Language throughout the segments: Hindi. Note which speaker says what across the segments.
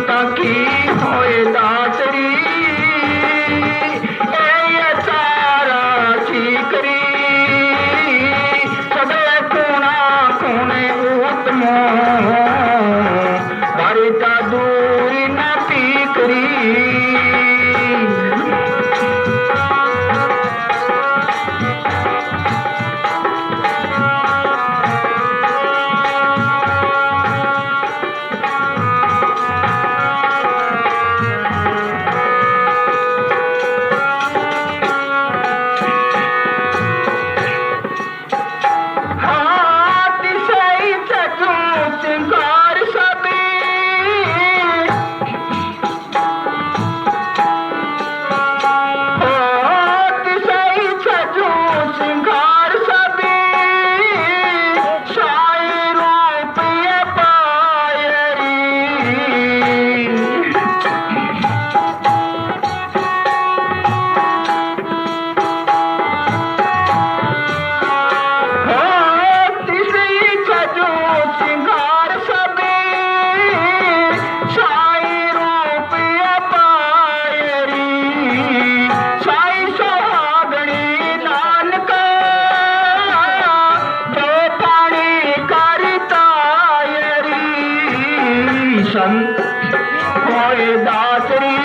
Speaker 1: संता की होए दातरी ए सारा ठीकरी सगळे कोणा कोणे उत्तमो भरिता दूरी न पीकरी संत होए दातरी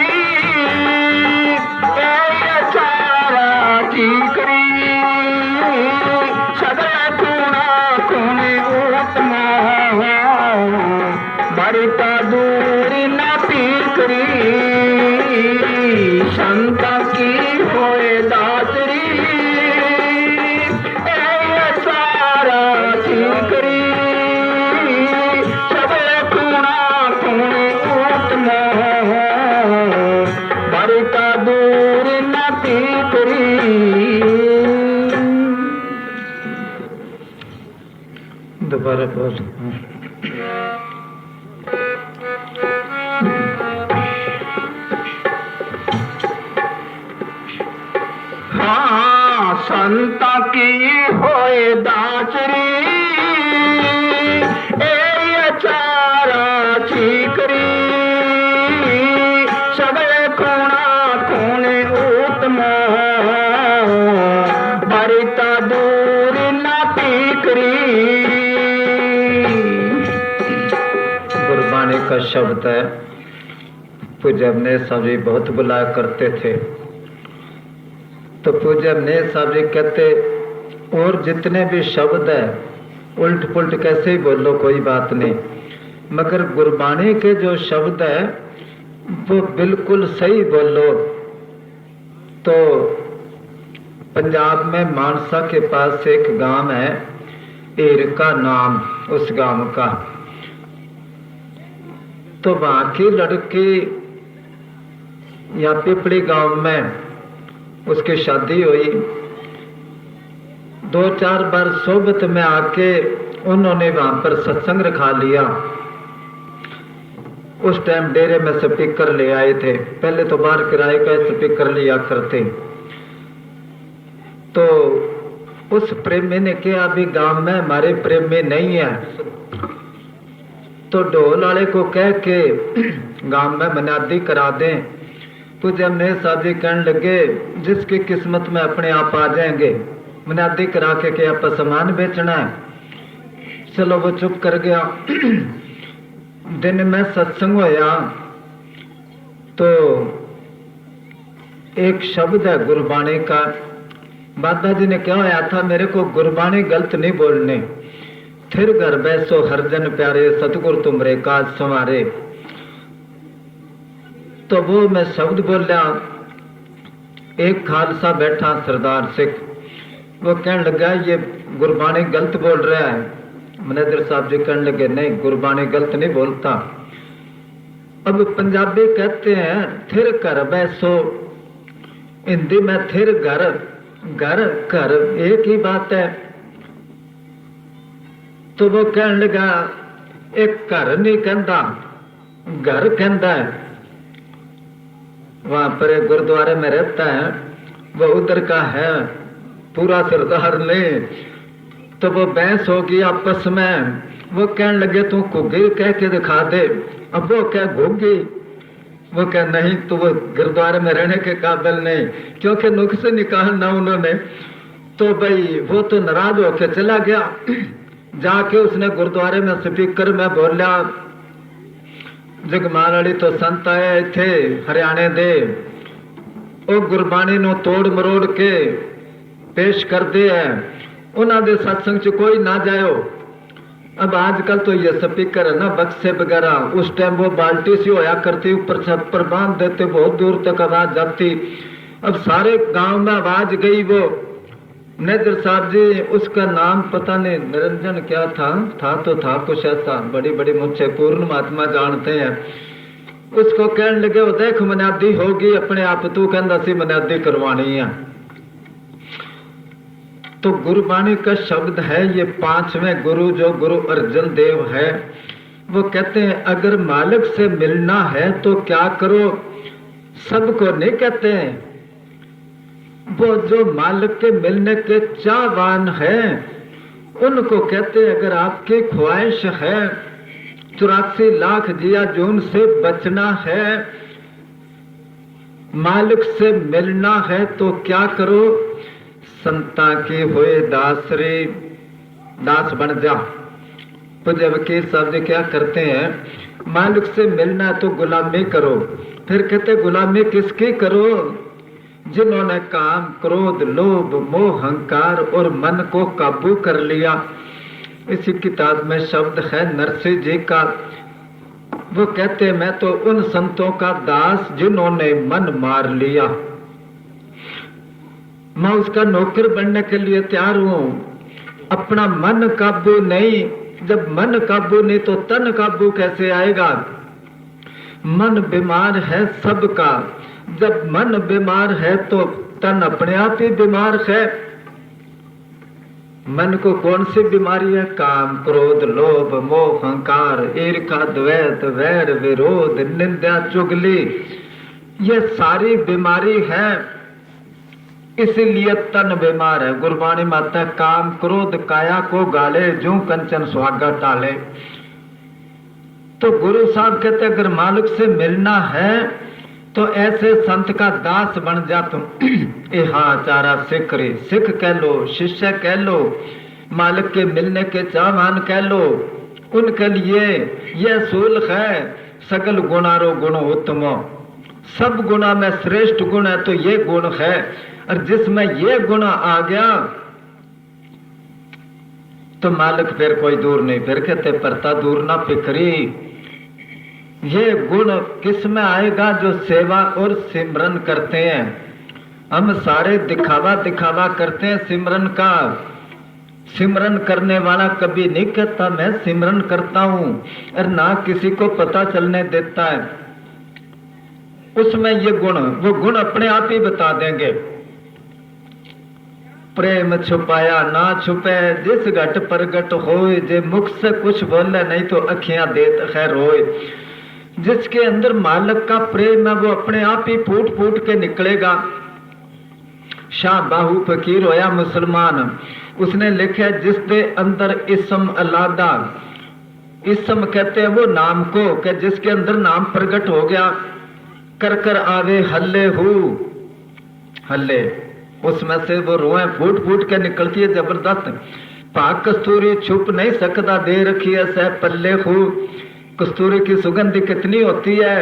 Speaker 1: चारा ठीकरी सगळे कोणा कोणी उत्तम भरिता दूरी न पीकरी संता की होए दातरी चारा ठीकरी भरिता दूर न पीकरी दोबारा बोल हाँ संता की होए दाचरी ए चारा ठीकरी सगळे कोणा कोणे उत्तम भरिता दूर न पीकरी गुरबाणी का शब्द है। पूज्य अवनेश साहब जी बहुत बुलाया करते थे तो पूज्य अवनेश साहब जी कहते और जितने भी शब्द है उल्ट पुल्ट कैसे ही बोलो कोई बात नहीं, मगर गुरबाणी के जो शब्द है वो बिल्कुल सही बोलो। तो पंजाब में मानसा के पास एक गांव है एरका नाम उस गांव का, तो वहां की लड़की यहाँ पिपड़ी गांव में उसकी शादी हुई। 2-4 बार सोबत में आके उन्होंने वहां पर सत्संग रखा लिया। उस टाइम डेरे में स्पीकर ले आए थे, पहले तो बाहर किराए का स्पीकर लिया करते। तो उस प्रेमी ने कहा अभी गांव में हमारे प्रेमी नहीं है, तो ढोल वाले को कह के गांव में मनादी करा दें। पूज्य अवनेश साहब जी कहने लगे जिसकी किस्मत में अपने आप आ जाएंगे, मनादी करा के क्या आप सामान बेचना है। चलो वो चुप कर गया। दिन में सत्संग होया तो एक शब्द है गुरबाणी का। बाबा जी ने क्या होया था, मेरे को गुरबाणी गलत नहीं बोलने, फिर घर बैसो हरजन प्यारे सतगुरु तुमरे काज संवारे। तो वो मैं शब्द बोलिया, एक खालसा बैठा सरदार सिख, वो कहने लगा ये गुरबाणी गलत बोल रहा है। मैनेजर साहब जी कहने लगे नहीं गुरबाणी गलत नहीं बोलता। अब पंजाबी कहते हैं थिर घर बैसो, हिंदी में थिर घर घर घर एक ही बात है। तो वो कहने लगा एक घर नहीं कहता घर कहता है। वहां पर एक गुरुद्वारे में रहता है, वो उधर का है पूरा सरदार नहीं। तो वो बहस होगी आपस में, वो कहने लगे तू घुग्गी कह के दिखा दे। अब वो क्या घुग्गी, वो क्या नहीं, तो वो गुरुद्वारे में रहने के काबिल नहीं, क्योंकि नुक्स निकालना उन्होंने। तो भाई वो तो नाराज होके चला गया। जाके उसने गुरुद्वारे में स्पीकर में बोलिया, जगमाल वाली तो संत आए थे हरियाणे दे, ਉਹ ਗੁਰਬਾਣੀ ਨੂੰ ਤੋੜ ਮਰੋੜ ਕੇ पेश करते हैं, उन्होंने सत्संग च कोई ना जाओ। अब आजकल तो ये स्पीकर है ना, बक्से वगैरह, उस टाइम वो बाल्टी सी होया करती, ऊपर छत पर बांध देते, बहुत दूर तक आवाज जाती। अब सारे गांव में आवाज गई। वो मैनेजर साहब जी, उसका नाम पता नहीं, निरंजन क्या था तो था कुछ ऐसा, बड़ी बड़ी मुझसे पूर्ण महात्मा जानते हैं। उसको कहने लगे, वो देख मनादी होगी अपने आप, तू कहता सी मनादी करवानी है। तो गुरुबाणी का शब्द है ये 5वें गुरु जो गुरु अर्जन देव है, वो कहते हैं अगर मालिक से मिलना है तो क्या करो। सबको नहीं कहते हैं, वो जो मालिक के मिलने के चाहवान है उनको कहते हैं। अगर आपकी ख्वाहिश है 84 लाख जिया जून से बचना है, मालिक से मिलना है तो क्या करो, संता की होए दासरे, दास बन जा। पूज्य वकील साहब जी क्या करते हैं, मालिक से मिलना है तो गुलामी करो। फिर कहते गुलामी किसकी करो, जिन्होंने काम क्रोध लोभ मोह अहंकार और मन को काबू कर लिया। इसी किताब में शब्द है नरसिंह जी का, वो कहते मैं तो उन संतों का दास जिन्होंने मन मार लिया। मैं उसका नौकर बनने के लिए तैयार हूं। अपना मन काबू नहीं, जब मन काबू नहीं तो तन काबू कैसे आएगा। मन बीमार है सबका, जब मन बीमार है तो तन अपने आप ही बीमार है। मन को कौन सी बीमारी है, काम क्रोध लोभ मोह अहंकार ईर्ष्या द्वैत वैर विरोध निंदा चुगली, ये सारी बीमारी है, इसलिए तन बीमार है। गुरबाणी माता काम क्रोध काया को गाले, जू कंचन सुहागा टाले। तो गुरु साहब कहते अगर मालिक से मिलना है तो ऐसे संत का दास बन जा तुम। चारा सिख रे, सिख कह लो, शिष्य कह लो, मालिक के मिलने के चाहवान कह लो। उनके लिए यह सूल है, सगल गुणारो गुण उत्तम, सब गुणा में श्रेष्ठ गुण है तो ये गुण है। और जिसमें ये गुण आ गया तो मालिक फिर कोई दूर नहीं। फिर कहते परता दूर ना फिक्री, ये गुण किस में आएगा, जो सेवा और सिमरन करते हैं। हम सारे दिखावा दिखावा करते हैं सिमरन का। सिमरन करने वाला कभी नहीं कहता मैं सिमरन करता हूं, और ना किसी को पता चलने देता है। उसमें ये गुण, वो गुण अपने आप ही बता देंगे। प्रेम छुपाया ना छुपे, जिस घट प्रगट होए, जे मुख से कुछ बोले नहीं तो अखियां देत खैर होए। जिसके अंदर मालिक का प्रेम है वो अपने आप ही फूट फूट के निकलेगा। शाह बाहू फकीर होया मुसलमान, उसने लिखा जिसके अंदर इसम अलादा, इसम कहते हैं वो नाम को, कि जिसके अंदर नाम प्रकट हो गया। कर कर आवे हल्ले हु, हल्ले उसमें से वो रोए फूट फूट के निकलती है जबरदस्त। पाक कस्तूरी छुप नहीं सकता, दे रखी है सह पल्ले हु। कस्तूरी की सुगंधी कितनी होती है,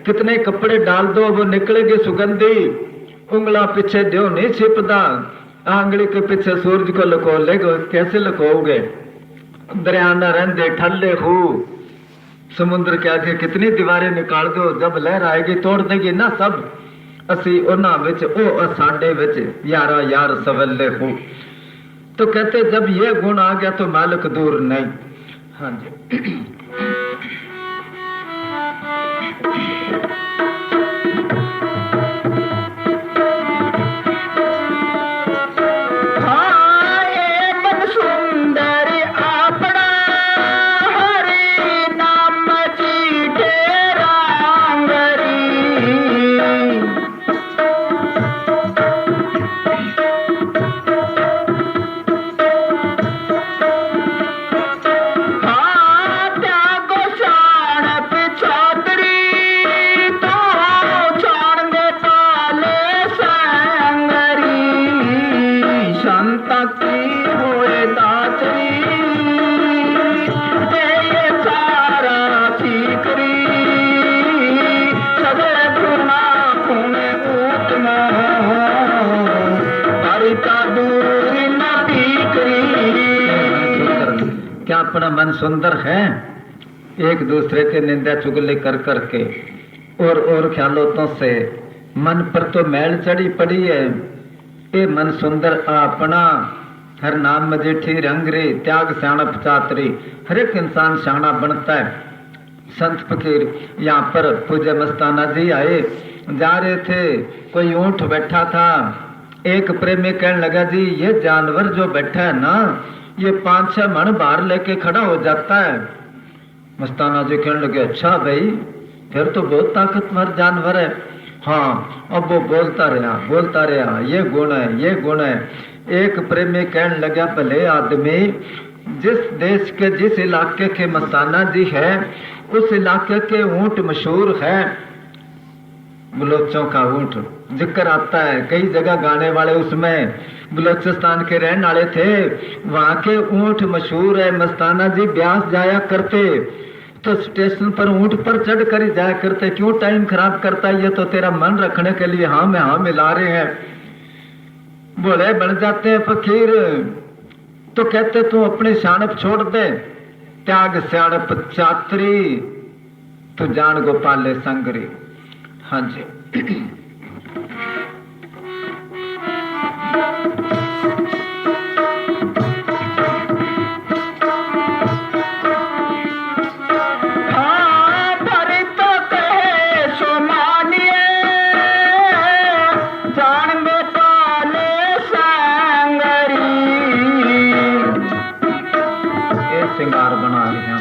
Speaker 1: कितने कपड़े डाल दो वो निकलेगी सुगंधी। उंगला पीछे दो नहीं छिपदा, आंगली के पीछे सूरज को लुको लेगो, कैसे लुकोगे। दरिया न रहंदे ठल्ले हु, समुद्र के आगे कितनी दीवारें निकाल दो, जब लहर आएगी तोड़ देगी ना सब। असी उन्हां विच ओ साडे विच यारा यार सवल्ले हु। तो कहते जब ये गुण आ गया तो मालिक दूर नहीं। हाँ जी
Speaker 2: हाँ
Speaker 1: अपना मन सुंदर है, एक दूसरे के निंदा चुगली कर करके और ख्यालों से मन पर तो मैल चढ़ी पड़ी है। ये मन सुंदर अपना हर नाम मजीठी रंगरी त्याग स्याणप चातरी। हर एक इंसान स्याणा बनता है। संत फकीर यहाँ पर पूज्य मस्ताना जी आए, जा रहे थे, कोई ऊंट बैठा था। एक प्रेमी कहने लगा, जी ये जानवर जो बैठा है ना, ये 5-6 मन बाहर लेके खड़ा हो जाता है। मस्ताना जी कहने लगे, अच्छा भाई, फिर तो बहुत ताकतवर जानवर है। हाँ, अब वो बोलता रहा, ये गुण है, ये गुण है। एक प्रेमी कहने लगा, भले आदमी, जिस देश के जिस इलाके के मस्ताना जी है, उस इलाके के ऊंट मशहूर है। बलोचों का ऊंट जिक्र आता है, कई जगह गाने वाले उसमें बलोचिस्तान के रहने वाले थे, वहां के ऊंट मशहूर है। मस्ताना जी ब्यास जाया करते तो स्टेशन पर ऊंट पर चढ़ कर ही जाया करते। क्यों टाइम खराब करता है, ये तो तेरा मन रखने के लिए हाँ में हाँ मिला रहे हैं। बोले बन जाते हैं फकीर, तो कहते तू अपनी शानप छोड़ दे, त्याग स्याणप चातरी, तू जान गोपाले संगरी। हाँ जी। श्रृंगार बना रहे हैं।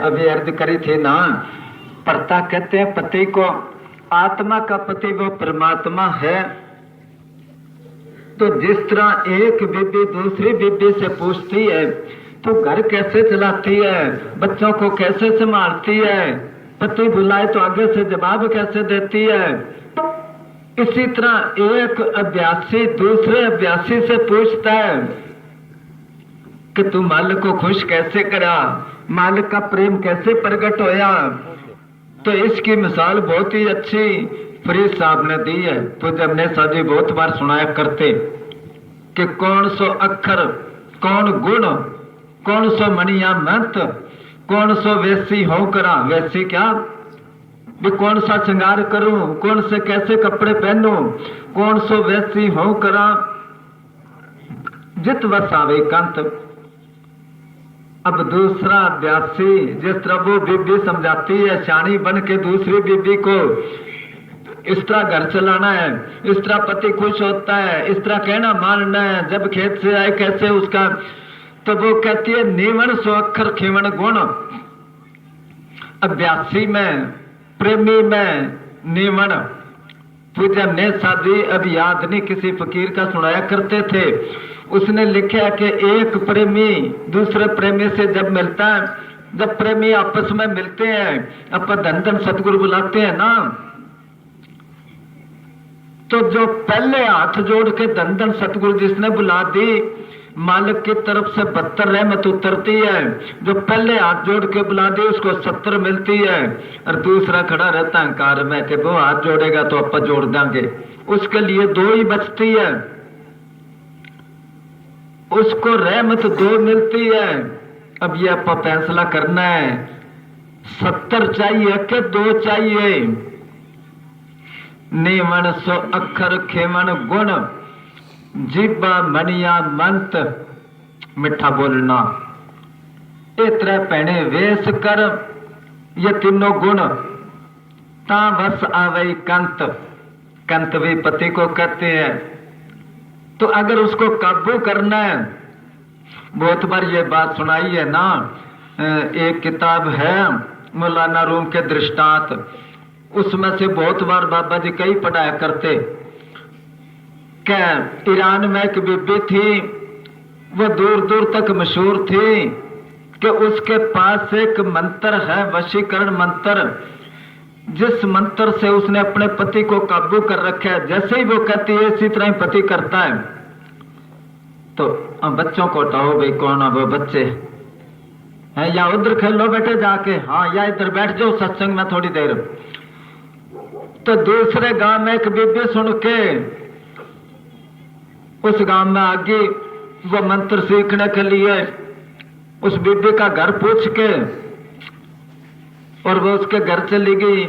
Speaker 1: अभी अर्ज करी थी ना, परता कहते हैं पति को, आत्मा का पति वो परमात्मा है। तो जिस तरह एक बीबी दूसरी बीबी से पूछती है, तो घर कैसे चलाती है, बच्चों को कैसे संभालती है, पति बुलाए तो आगे से जवाब कैसे देती है, इसी तरह एक अभ्यासी दूसरे अभ्यासी से पूछता है कि तू मालिक को खुश कैसे करा, मालिक का प्रेम कैसे प्रकट होया। तो इसकी मिसाल बहुत ही अच्छी फरीद साहब ने दी है। तो जब ने साजी बहुत बार सुनाया करते कि कौन सो अक्षर, कौन गुण, कौन सो मणिया मंत, कौन सो वैसी हो करा, वैसी क्या भी कौन सा श्रृंगार करूं, कौन से कैसे कपड़े पहनूं, कौन सो वैसी हो करा, जित वसावे कंत। अब दूसरा अभ्यासी जिस तरह वो बीबी समझाती है शानी बन के दूसरी बीबी को, इस तरह घर चलाना है, इस तरह पति खुश होता है, इस तरह कहना मानना है, जब खेत से आए कैसे उसका, तो वो कहती है नीवण सो अक्षर खीवण गुण। अभ्यासी में, प्रेमी में नीवण। पूज्य ने साधी अब याद नहीं किसी फकीर का सुनाया करते थे, उसने लिखा कि एक प्रेमी दूसरे प्रेमी से जब मिलता है, जब प्रेमी आपस में मिलते हैं, अपन धन धन सतगुरु बुलाते हैं ना, तो जो पहले हाथ जोड़ के धन धन सतगुरु जिसने बुला दी, मालिक की तरफ से 72 रहमत उतरती है। जो पहले हाथ जोड़ के बुला दी उसको 70 मिलती है, और दूसरा खड़ा रहता है कार में कि वो हाथ जोड़ेगा तो अपन जोड़ देंगे, उसके लिए 2 ही बचती है, उसको रहमत 2 मिलती है। अब ये आप फैसला करना है 70 चाहिए कि 2 चाहिए। नीवण सो अक्षर खेवण गुण, जीबा मणिया मंत, मिठा बोलना। ये त्रै भैणे वेश कर, ये तीनों गुण ता बस आवई कंत। कंत भी पति को कहते हैं। तो अगर उसको काबू करना है, बहुत बार ये बात सुनाई है ना, एक किताब है मौलाना रूम के दृष्टांत, उसमें से बहुत बार बाबा जी कई पढ़ाया करते। क्या ईरान में एक बीबी थी, वो दूर दूर तक मशहूर थी कि उसके पास एक मंत्र है, वशीकरण मंत्र, जिस मंत्र से उसने अपने पति को काबू कर रखा है। जैसे ही वो कहती है इसी तरह ही पति करता है। तो बच्चों को हटाओ भाई, कौन है वो बच्चे हैं, या उधर खेलो बेटे जाके, हाँ या इधर बैठ जाओ सत्संग में थोड़ी देर। तो दूसरे गांव में एक बीबी सुन के उस गांव में आ गई, वो मंत्र सीखने के लिए। उस बीबी का घर पूछ के और वो उसके घर चली गई।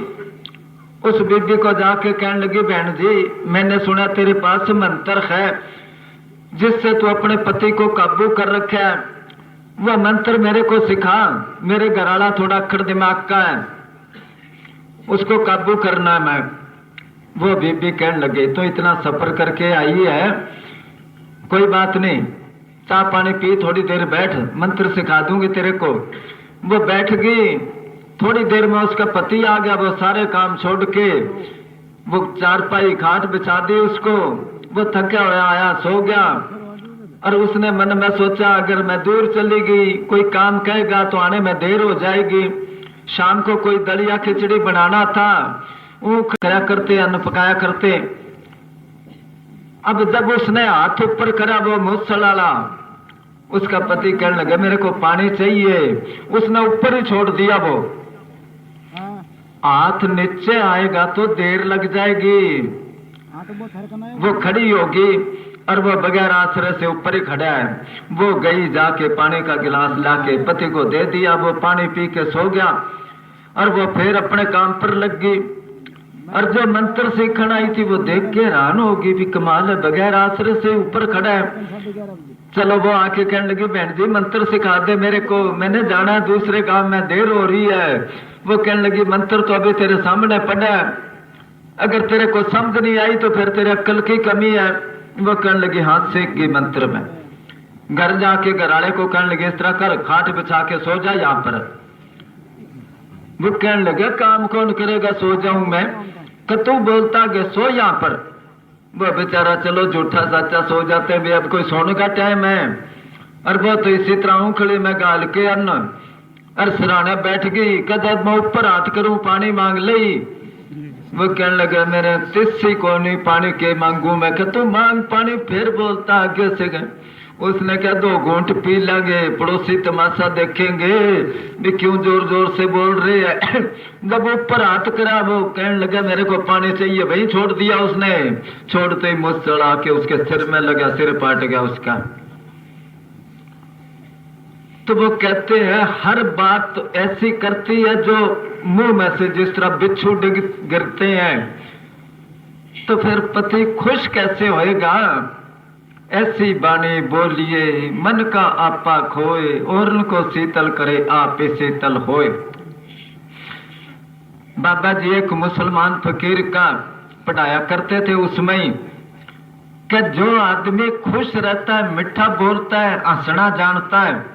Speaker 1: उस बीबी को जाके कहने लगी, बहन जी मैंने सुना तेरे पास मंत्र है जिससे तू अपने पति को काबू कर रखा है, वह मंत्र मेरे को सिखा, मेरे घरवाला थोड़ा अक्खड़ दिमाग का है, उसको काबू करना है मैं। वो बीबी कहने लगे, तो इतना सफर करके आई है, कोई बात नहीं, चाय पानी पी, थोड़ी देर बैठ, मंत्र सिखा दूंगी तेरे को। वो बैठ गई। थोड़ी देर में उसका पति आ गया। वो सारे काम छोड़ के वो चारपाई खाट बिछा दी उसको। वो थका हुआ आया, सो गया। और उसने मन में सोचा, अगर मैं दूर चली गई, कोई काम कहेगा तो आने में देर हो जाएगी। शाम को कोई दलिया खिचड़ी बनाना था, वो खाया करते, अन्न पकाया करते। अब जब उसने हाथ ऊपर करा, वो मुँह डाला, उसका पति कहने लगा मेरे को पानी चाहिए। उसने ऊपर ही छोड़ दिया। वो हाथ नीचे आएगा तो देर लग जाएगी। वो खड़ी होगी और वो बगैर आश्रय से ऊपर ही खड़ा है। वो गई, जाके पानी का गिलास लाके पति को दे दिया। वो पानी पी के सो गया और वो फिर अपने काम पर लग गई। और जो मंत्र सीखने आई थी वो देख के हैरान होगी, भी कमाल है, बगैर आश्रय से ऊपर खड़ा है। चलो वो आके कहने लगी, बहन जी मंत्र सिखा दे मेरे को, मैंने जाना है दूसरे गांव में, देर हो रही है। वो कहने लगी, मंत्र तो अभी तेरे सामने पड़ा है, अगर तेरे को समझ नहीं आई तो फिर तेरे अक्ल की कमी है। वो कहने लगी, हाथ सीख गई मंत्र में। घर जाके घरवाले को कहने लगे, इस तरह कर, खाट बिछा के सो जा यहाँ पर। वो कहने लगे, काम कौन करेगा, सो जाऊं मैं, कि तू बोलता कि सो यहाँ पर। वो बेचारा चलो झूठा सच्चा सो जाते भी, अब कोई सोने का टाइम है। और वो तो इसी तरह उखड़ी में गाल के अन्न और सिराने बैठ गई। जब मैं ऊपर हाथ करूं पानी मांग ली। वो कहने लगा, मेरे तिस्सी को नहीं पानी के मांगू मैं, कि तू मांग पानी। फिर बोलता आगे से गए। उसने क्या, 2 घूंट पी लेंगे, पड़ोसी तमाशा देखेंगे भी क्यों जोर जोर से बोल रहे है। जब ऊपर हाथ करा, वो कहने लगा मेरे को पानी चाहिए, वही छोड़ दिया उसने। छोड़ते ही मुझ चढ़ा के उसके सिर में लगा, सिर पाट गया उसका। तो वो कहते हैं हर बात तो ऐसी करती है जो मुंह में से जिस तरह बिच्छू गिरते हैं, तो फिर पति खुश कैसे होएगा। ऐसी बाणी बोलिए मन का आपा खोए, और उनको शीतल करे आप शीतल होए। बाबा जी एक मुसलमान फकीर का पढ़ाया करते थे, उसमें ही कि जो आदमी खुश रहता है, मीठा बोलता है, हंसना जानता है,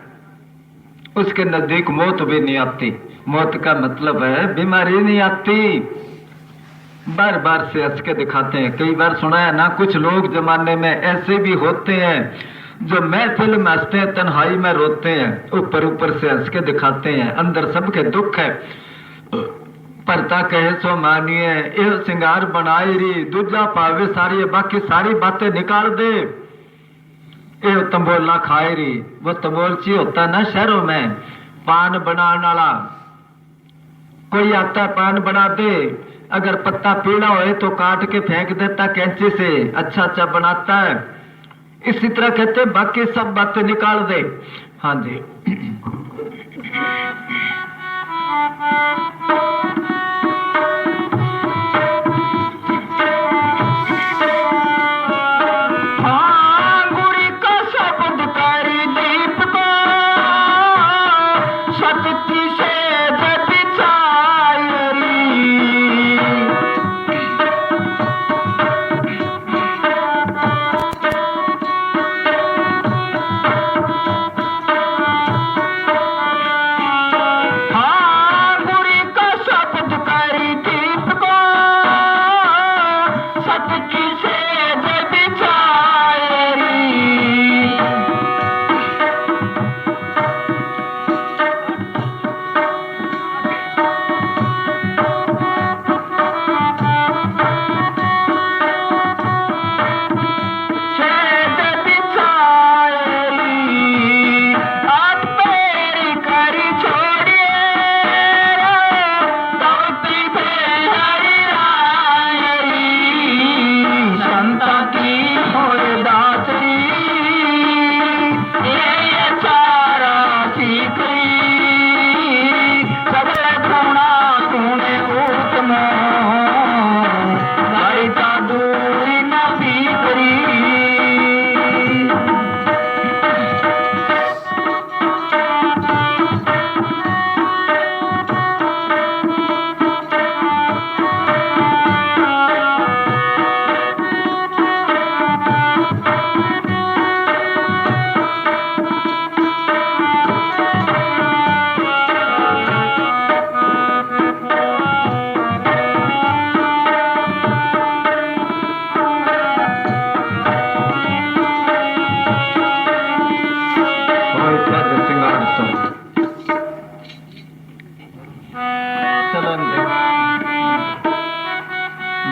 Speaker 1: उसके नजदीक मौत भी नहीं आती। मौत का मतलब है बीमारी नहीं आती। बार बार से हंस के दिखाते हैं। कई बार सुना है ना, कुछ लोग जमाने में ऐसे भी होते हैं जो महफिल में हंसते हैं, तन्हाई में रोते हैं, ऊपर ऊपर से हंस के दिखाते हैं, अंदर सबके दुख है। परता कहे सो मानिए, यह सिंगार बनाए री, दूजा पावे सारी, बाकी सारी बातें निकाल दे। ये तंबोला खाए री, वो तंबोलची होता ना शहरों में, पान बनाने वाला। कोई आता है पान बना दे, अगर पत्ता पीला होए तो काट के फेंक देता कैंची से, अच्छा अच्छा बनाता है। इसी तरह कहते बाकी सब बातें निकाल दे। हाँ जी।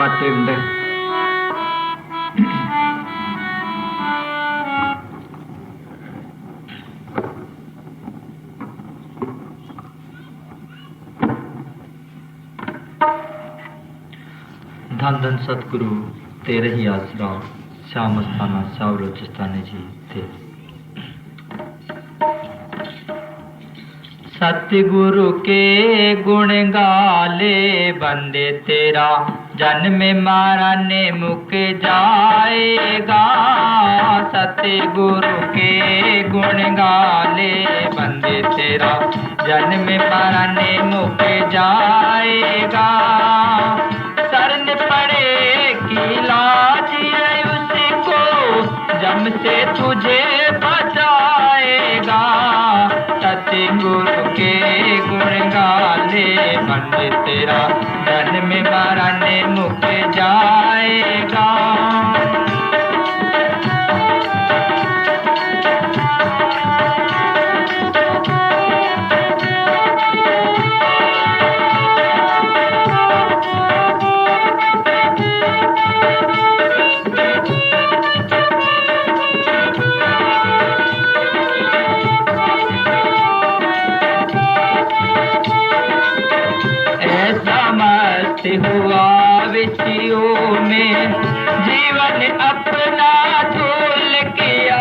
Speaker 1: बाटे होंगे।
Speaker 2: धन धन सतगुरु तेरे ही आसरा, श्याम अस्थाना श्याम बलोचिस्तानी जी थे। सतगुरु के गुण गाले बंदे तेरा, जन्म मारा ने मुक जाएगा। सतगुरु के गुण गाले बंदे तेरा, जन्म मारा ने मुक जाएगा। शरण पड़े की लाज उसको, जम से तुझे बचाएगा। सतगुरु के गुण गाले बंदे तेरा, जन्म मरण मुक जाएगा। हुआ विषयों में जीवन अपना धूल किया,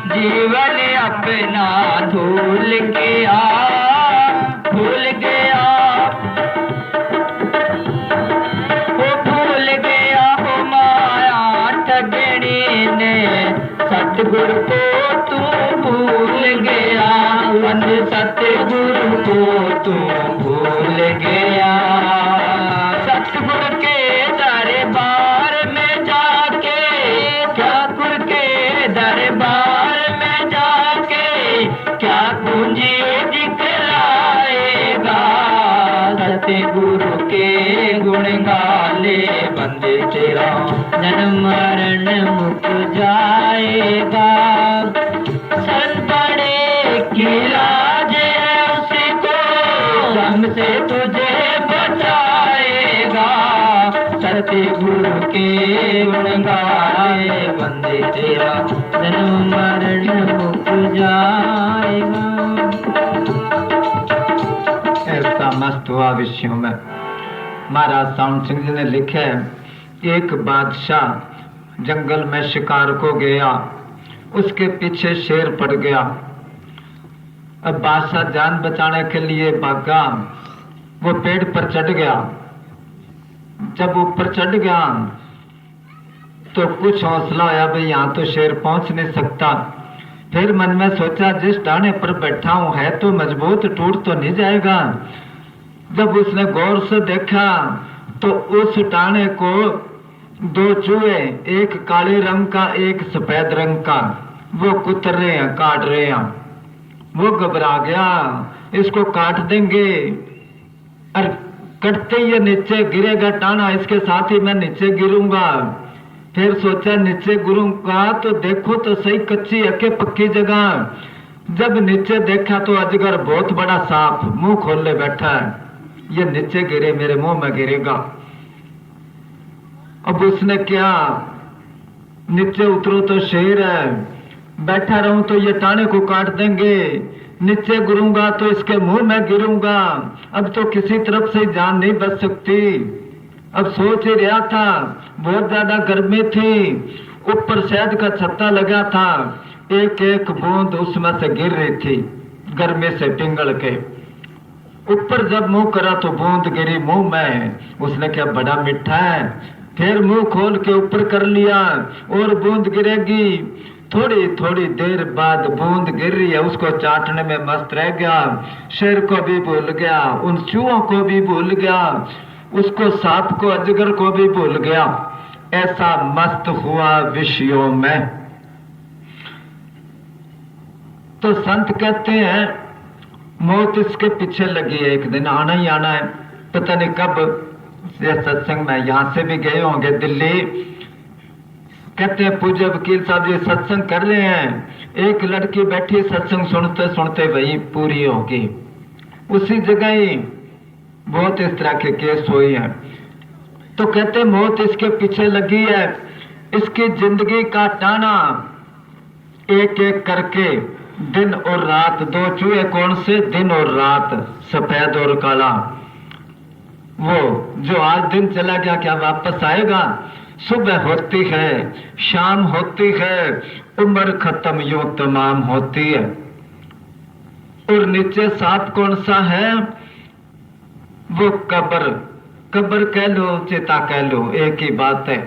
Speaker 2: जीवन अपना धूल किया, भूल गया वो भूल गया हो माया ठगनी ने। सतगुरु को तू भूल गया, सतगुरु को तू भूल गया। सतगुरु के दरबार में जाके, ठाकुर के दरबार में जाके, क्या पूंजी दिखलाएगा। सतगुरु के गुण गाले बंदे तेरा, जन्म मरण मुक जाएगा। शरण पड़े की लाज उसको, जम से तुझे बचाएगा। सतगुरु के गुण गाले बंदे तेरा, जन्म मरण मुक जाएगा।
Speaker 1: ऐसा मस्त हुआ विषयों में महाराज साउंड सिंह जी ने लिखा है, एक बादशाह जंगल में शिकार को गया, उसके पीछे शेर पड़ गया। अब बादशाह जान बचाने के लिए भागा, वो पेड़ पर चढ़ गया। जब ऊपर चढ़ गया तो कुछ हौसला आया, भाई यहाँ तो शेर पहुंच नहीं सकता। फिर मन में सोचा, जिस डाने पर बैठा हूं है तो मजबूत, टूट तो नहीं जाएगा। जब उसने गौर से देखा तो उस टाने को दो चूहे, एक काले रंग का एक सफेद रंग का, वो कुतर रहे हैं, काट रहे हैं। वो घबरा गया, इसको काट देंगे और कटते ही नीचे गिरेगा टाना, इसके साथ ही मैं नीचे गिरूंगा। फिर सोचा नीचे गिरूंगा तो देखो तो सही, कच्ची अके पक्की जगह। जब नीचे देखा तो अजगर बहुत बड़ा सांप मुंह खोले बैठा है, ये नीचे गिरे मेरे मुंह में गिरेगा। अब उसने क्या, नीचे उतरो तो शेर है, बैठा रहूं तो ये टाने को काट देंगे, नीचे गिरूंगा तो इसके मुंह में गिरूंगा। अब तो किसी तरफ से जान नहीं बच सकती। अब सोच ही रहा था, बहुत ज्यादा गर्मी थी, ऊपर शहद का छत्ता लगा था, एक एक बूंद उसमें से गिर रही थी गर्मी से पिघल के। ऊपर जब मुंह करा तो बूंद गिरी मुंह में। उसने क्या, बड़ा मीठा है। फिर मुंह खोल के ऊपर कर लिया और बूंद गिरेगी। थोड़ी थोड़ी देर बाद बूंद गिर रही है, उसको चाटने में मस्त रह गया। शेर को भी भूल गया, उन चूहों को भी भूल गया, उसको सांप को, अजगर को भी भूल गया। ऐसा मस्त हुआ विषयों में। तो संत कहते हैं, मौत इसके पीछे लगी है, एक दिन आना ही आना है। पता नहीं कब ये सत्संग में, यहां से भी गए होंगे दिल्ली। कहते हैं पूज्य वकील साहब जी सत्संग कर रहे हैं, एक लड़की बैठी सत्संग सुनते सुनते वही पूरी होगी। उसी जगह ही बहुत इस तरह के केस हुए हैं। तो कहते मौत इसके पीछे लगी है, इसकी जिंदगी का टाना एक एक करके, दिन और रात, दो चूहे कौन से, दिन और रात, सफेद और काला। वो जो आज दिन चला गया क्या वापस आएगा? सुबह होती है, शाम होती है, उम्र खत्म यूं तमाम होती है। और नीचे साथ कौन सा है? वो कब्र, कब्र कह लो चिता कह लो, एक ही बात है।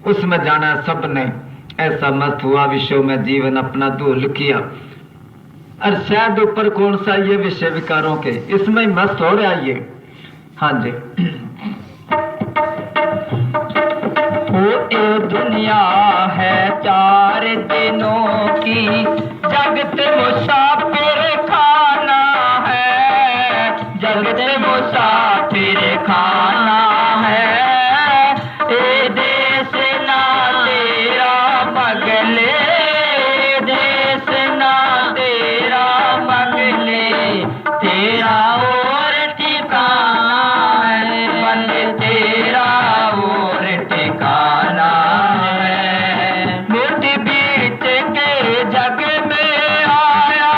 Speaker 1: उसमें जाना सबने, ऐसा मत हुआ विषयों में जीवन अपना धूल किया। और शायद ऊपर कौन सा ये विषय विकारों के, इसमें ही मस्त हो रहा ये। हाँ जी।
Speaker 2: वो ये दुनिया है 4 दिनों की, जगत मुसाफिर खाना है, जगत मुसाफिर खाना है। ए देश ना तेरा मगले, देश ना तेरा मगले, तेरा और ठिकाना है, बंदे तेरा और ठिकाना है। मुट्ठी बीच के जग में आया,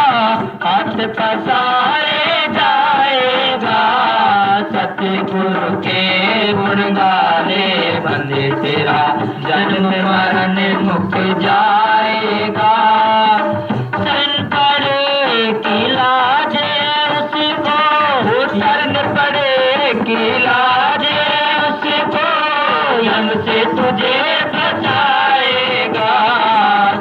Speaker 2: हाथ पसारे जाएगा, सतगुरु के गुण गाले, बंदे तेरा जन्म मरण मुक जाएगा। शरण पड़े की लाज उसको, शरण पड़े की लाज उसको, यम से तुझे बचाएगा,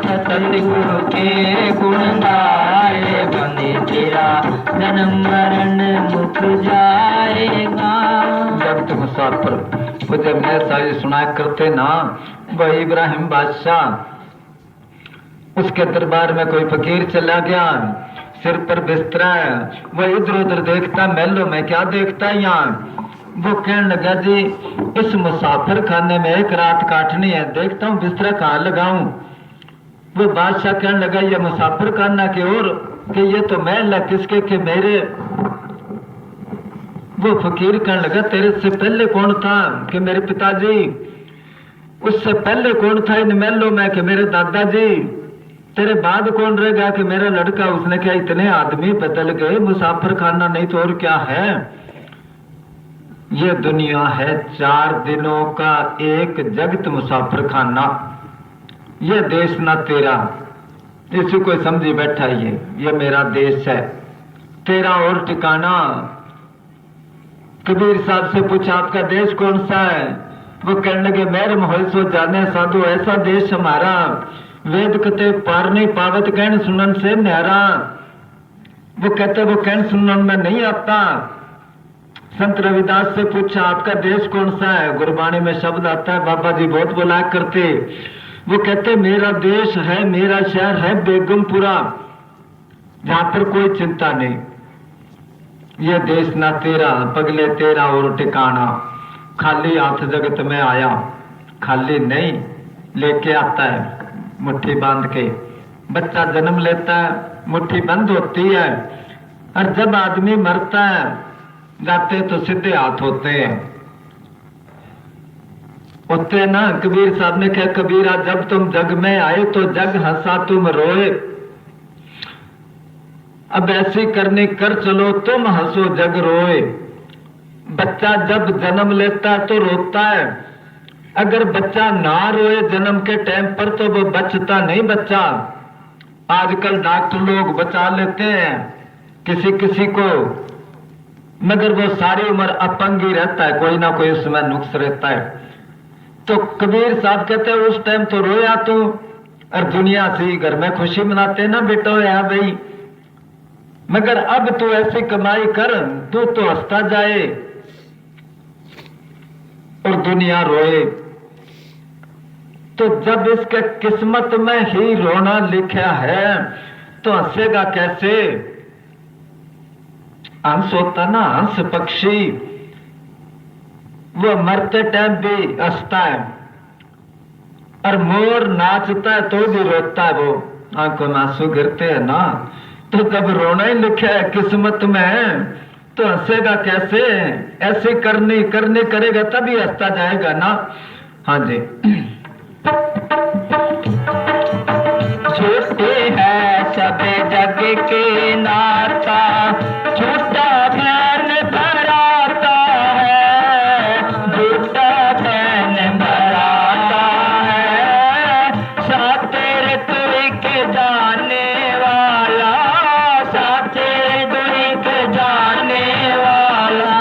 Speaker 2: सतगुरु के गुण गाए, बंदे तेरा जन्म मरण मुक जाएगा।
Speaker 1: जब तुम मुसाफिर वो जब मैं सारी सुनाया करते ना, वह इब्राहिम बादशाह, उसके दरबार में कोई फकीर चला गया, सिर पर बिस्तरा है, वह इधर उधर देखता, महलों में क्या देखता है यहाँ। वो कहने लगा जी इस मुसाफिर खाने में एक रात काटनी है, देखता हूँ बिस्तरा कहाँ लगाऊं। वो बादशाह कहने लगा ये मुसाफिर खाना की और कि ये तो महल है किसके के मेरे। वो फकीर कहने लगा तेरे से पहले कौन था? कि मेरे पिताजी। उससे पहले कौन था इन महलों में? कि मेरे दादाजी। तेरे बाद कौन रहेगा? कि मेरा लड़का। उसने कहा इतने आदमी बदल गए, मुसाफिर खाना नहीं तो और क्या है। ये दुनिया है 4 दिनों का एक जगत मुसाफिर खाना। ये देश ना तेरा, इसी को समझी बैठा ये मेरा देश है, तेरा और ठिकाना। कबीर साहब से पूछा आपका देश कौन सा है? वो कहने लगे मेरे मोह सो जाने साधु, ऐसा देश हमारा वेद कते पार नहीं पावत, कहन सुनन से न्यारा। वो कहते वो कहन सुनन में नहीं आता। संत रविदास से पूछा आपका देश कौन सा है? गुरबाणी में शब्द आता है, बाबा जी बहुत बोला करते। वो कहते मेरा देश है, मेरा शहर है बेगमपुरा, जहां पर कोई चिंता नहीं। ये देश ना तेरा, पगले तेरा और ठिकाना। खाली हाथ जगत में आया, खाली नहीं लेके आता है मुट्ठी बांध के। बच्चा जन्म लेता है, मुट्ठी बंद होती है, और जब आदमी मरता है जाते तो सीधे हाथ होते हैं। होते ना, कबीर साहब ने कहा कबीरा जब तुम जग में आए तो जग हंसा तुम रोए, अब ऐसी करनी कर चलो तुम हंसो जग रोए। बच्चा जब जन्म लेता है तो रोता है, अगर बच्चा ना रोए जन्म के टाइम पर तो वो बचता नहीं बच्चा। आजकल डॉक्टर लोग बचा लेते हैं किसी किसी को, मगर वो सारी उम्र अपंग ही रहता है, कोई ना कोई उसमें नुक्स रहता है। तो कबीर साहब कहते हैं उस टाइम तो रोया तू, और दुनिया से घर में खुशी मनाते ना बेटो या भाई, मगर अब तू ऐसी कमाई कर तू तो हंसता जाए और दुनिया रोए। तो जब इसके किस्मत में ही रोना लिखा है तो हंसेगा कैसे? हंस होता ना, हंस पक्षी, वो मरते टाइम भी हंसता है, और मोर नाचता है तो भी रोता है, वो आंखों में आंसू गिरते हैं ना। तो जब रोना ही लिखा है किस्मत में तो हंसेगा कैसे? ऐसे करने करने करेगा तभी हंसता जाएगा ना। हाँ जी।
Speaker 2: छूटे हैं सब जग के नाता, छूटा धन भराता है, झूठा धन भराता है। सातेर तुई के जाने वाला, सातेर तुई के जाने वाला,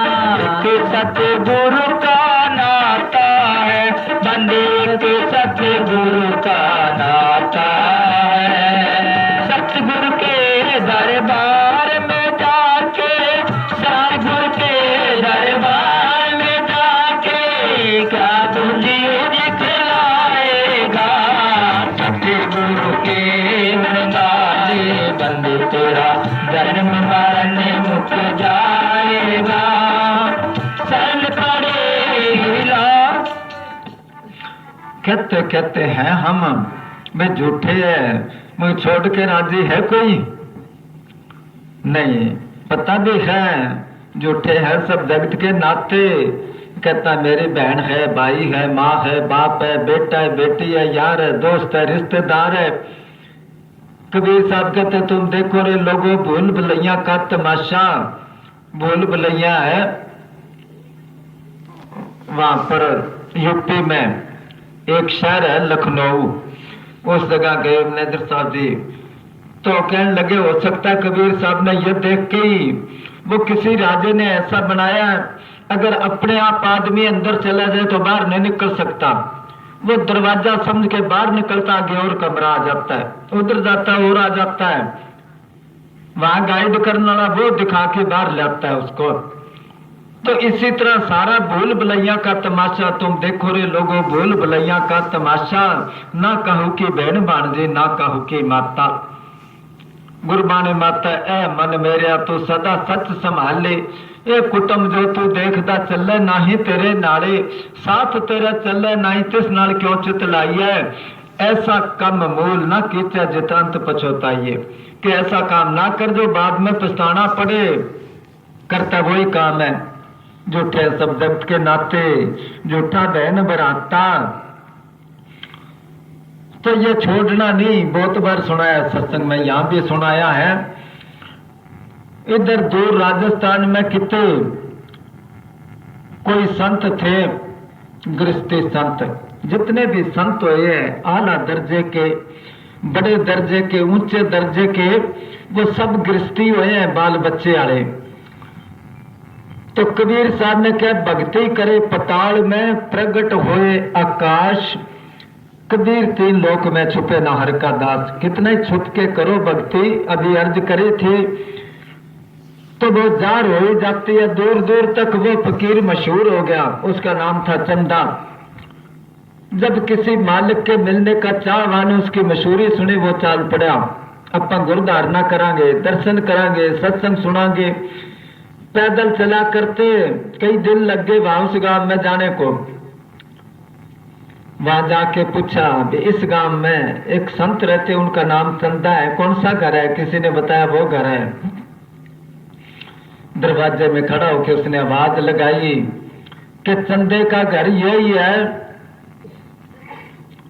Speaker 2: कि सतगुरु का नाता है, बंदे के सतगुरु का नाता है। सतगुरु के दरबार में जाके, सतगुरु के दरबार में जाके, क्या तुझे दिखलाएगा? सतगुरु के नाले बंदे तेरा जन्म मरण मुक जाएगा। सन पड़ेगा।
Speaker 1: कहते कहते हैं हम वे झूठे है, मुझे छोड़ के राजी है कोई नहीं? पता भी है झूठे है सब जगत के नाते। कहता मेरी बहन है, भाई है, माँ है, बाप है, बेटा है, बेटी है, यार है, दोस्त है, रिश्तेदार है। कबीर साहब कहते तुम देखो रे लोगों, भूल भुलैया का तमाशा। भूल भुलैया है वहां पर यूपी में एक शहर है लखनऊ, उस जगह गए मैनेजर साहब जी। तो कहने लगे हो सकता है कबीर साहब ने यह देख के ही वो किसी राजे ने ऐसा बनाया, अगर अपने आप आदमी अंदर चला जाए तो बाहर नहीं निकल सकता। वो दरवाजा समझ के बाहर निकलता, आगे और कमरा आ जाता है, उधर जाता है और आ जाता है। वहां गाइड करने वाला वो दिखा के बाहर लाता है उसको। तो इसी तरह सारा भूल भुलैया का तमाशा। तुम देखो रे लोगों, भूल भुलैया का तमाशा। ना कहू की बहन भाणजी, ना कहू की माता। गुरबाणी माता ए मन मेरे तू सदा सच संभाल ले। ए कुटुंब जो तू देखदा चले, नाही तेरे नाले साथ तेरा चले, नाही तिस नाल क्यों चित लाई है। ऐसा कम मूल ना कीचा जितांत पछोताइए, कि ऐसा काम ना कर जो बाद में पछताना पड़े। करता वही काम है झूठे सब जगत के नाते, झूठा बहन बराता। तो ये छोड़ना नहीं, बहुत बार सुनाया सत्संग में, यहां भी सुनाया है। इधर दूर राजस्थान में कितने कोई संत थे, गृहस्थी संत। जितने भी संत हुए हैं आला दर्जे के, बड़े दर्जे के, ऊंचे दर्जे के, वो सब गृहस्थी हुए हैं, बाल बच्चे वाले। तो कबीर साहब ने क्या भक्ति करे पताल में, प्रगट होए आकाश। कबीर तीन लोक में छुपे ना हर का दास। कितना ही छुप के करो भक्ति। अभी अर्ज करी थी तो वो जार हो जाती है, दूर दूर तक वो फकीर मशहूर हो गया। उसका नाम था चंदा। जब किसी मालिक के मिलने का चाहवान उसकी मशहूरी सुनी, वो चाल पड़ा, अपा गुरधारना करांगे, दर्शन करांगे, सत्संग सुनांगे। पैदल चला करते, कई दिन लग गए वहां उस गांव में जाने को। वहां जाके पूछा इस गांव में एक संत रहते, उनका नाम चंदा है, कौन सा घर है? किसी ने बताया वो घर है। दरवाजे में खड़ा होकर उसने आवाज लगाई कि चंदे का घर यही है।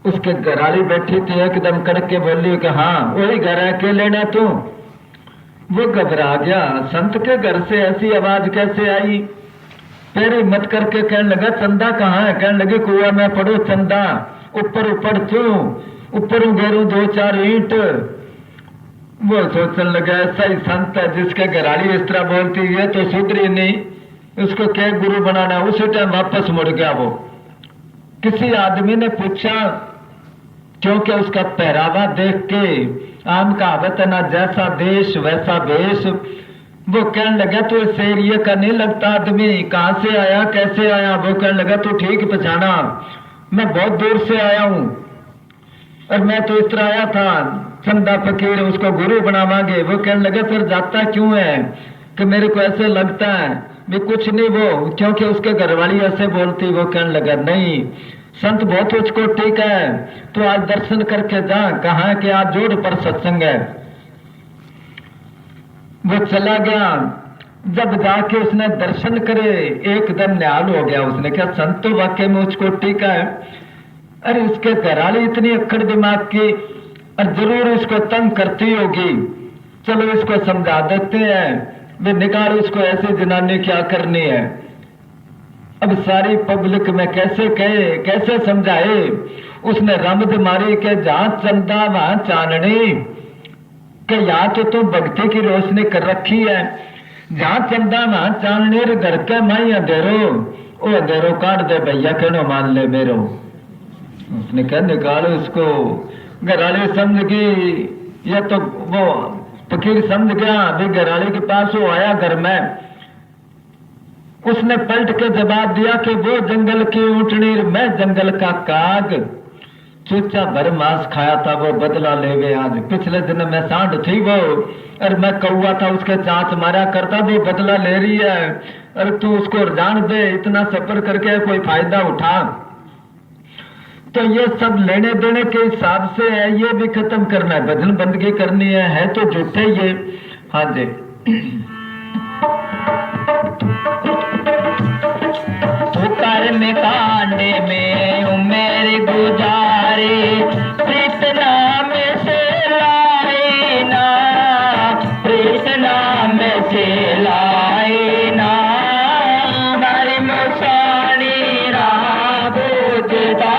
Speaker 1: उसके घरवाली बैठी थी, एकदम कड़के बोली कि हाँ वही घर है, के लेना तू? वो घबरा गया, संत के घर से ऐसी आवाज कैसे आई? फिर हिम्मत करके कहने लगा चंदा कहाँ है? कहने लगे कुआ में पड़ो चंदा, ऊपर ऊपर तू, ऊपर घेरू 2-4 ईंट। वो सोचने लगा ऐसा ही संत है जिसके घराली इस तरह बोलती है तो सुधरी नहीं, उसको क्या गुरु बनाना। उसी टाइम वापस मुड़ गया वो। किसी आदमी ने पूछा, क्योंकि उसका पहरावा देख के आम कहावत है ना, जैसा देश वैसा वेश। वो कहने लगा तू इस एरिया का नहीं लगता आदमी, कहाँ से आया, कैसे आया? वो कहने लगा तू ठीक पहचाना, मैं बहुत दूर से आया हूँ और मैं तो इस तरह आया था, चंदा फकीर उसको गुरु बनावांगे। वो कहने लगा फिर जाता क्यों है? कि मेरे को ऐसे लगता है भी कुछ नहीं, वो क्योंकि उसके घरवाली ऐसे बोलती। वो कहने लगा नहीं, संत बहुत उसको ठीक है, तो आज दर्शन करके जा। कहा कि आज जोड़ पर सत्संग है। वो चला गया, जब जाके उसने दर्शन करे एकदम निहाल हो गया। उसने कहा संत तो वाकई में उस कोटि का है। अरे उसके घराली इतनी अक्कड़ दिमाग की, और जरूर उसको तंग करती होगी, चलो इसको समझा देते हैं, वे निकाल उसको, ऐसी जनानी क्या करनी है। अब सारी पब्लिक में कैसे कहे, कैसे समझाए। उसने रमद मारी के जहां चंदा वहां चांदनी, के यहाँ तो तुम भक्ति की रोशनी कर रखी है, जहां चंदा वहां चांदनी, घर के माई अंधेरो, ओ अंधेरो काट दे भैया, कहनो मान ले मेरो। उसने कहा निकालो उसको। घराली समझ गई, ये तो वो फकीर समझ गया। अभी घराली के पास वो आया घर में, उसने पलट के जवाब दिया कि वो जंगल की ऊंटनी, मैं जंगल का काग, चूचा भर मांस खाया था, वो बदला लेवे आज। पिछले दिन में सांड थी वो, और मैं कौआ था, उसके चांच मारा करता, वो बदला ले रही है। और तू उसको जान दे, इतना सफर करके कोई फायदा उठा। तो ये सब लेने देने के हिसाब से है, ये भी खत्म करना है, भजन बंदगी करनी है तो झूठे ये। हाँ जी।
Speaker 2: कर्म कांडे में उमेर गुजारे, प्रीत नाम से लाए ना, प्रीत नाम से लाए ना, हरि मुसानी राह पूजता,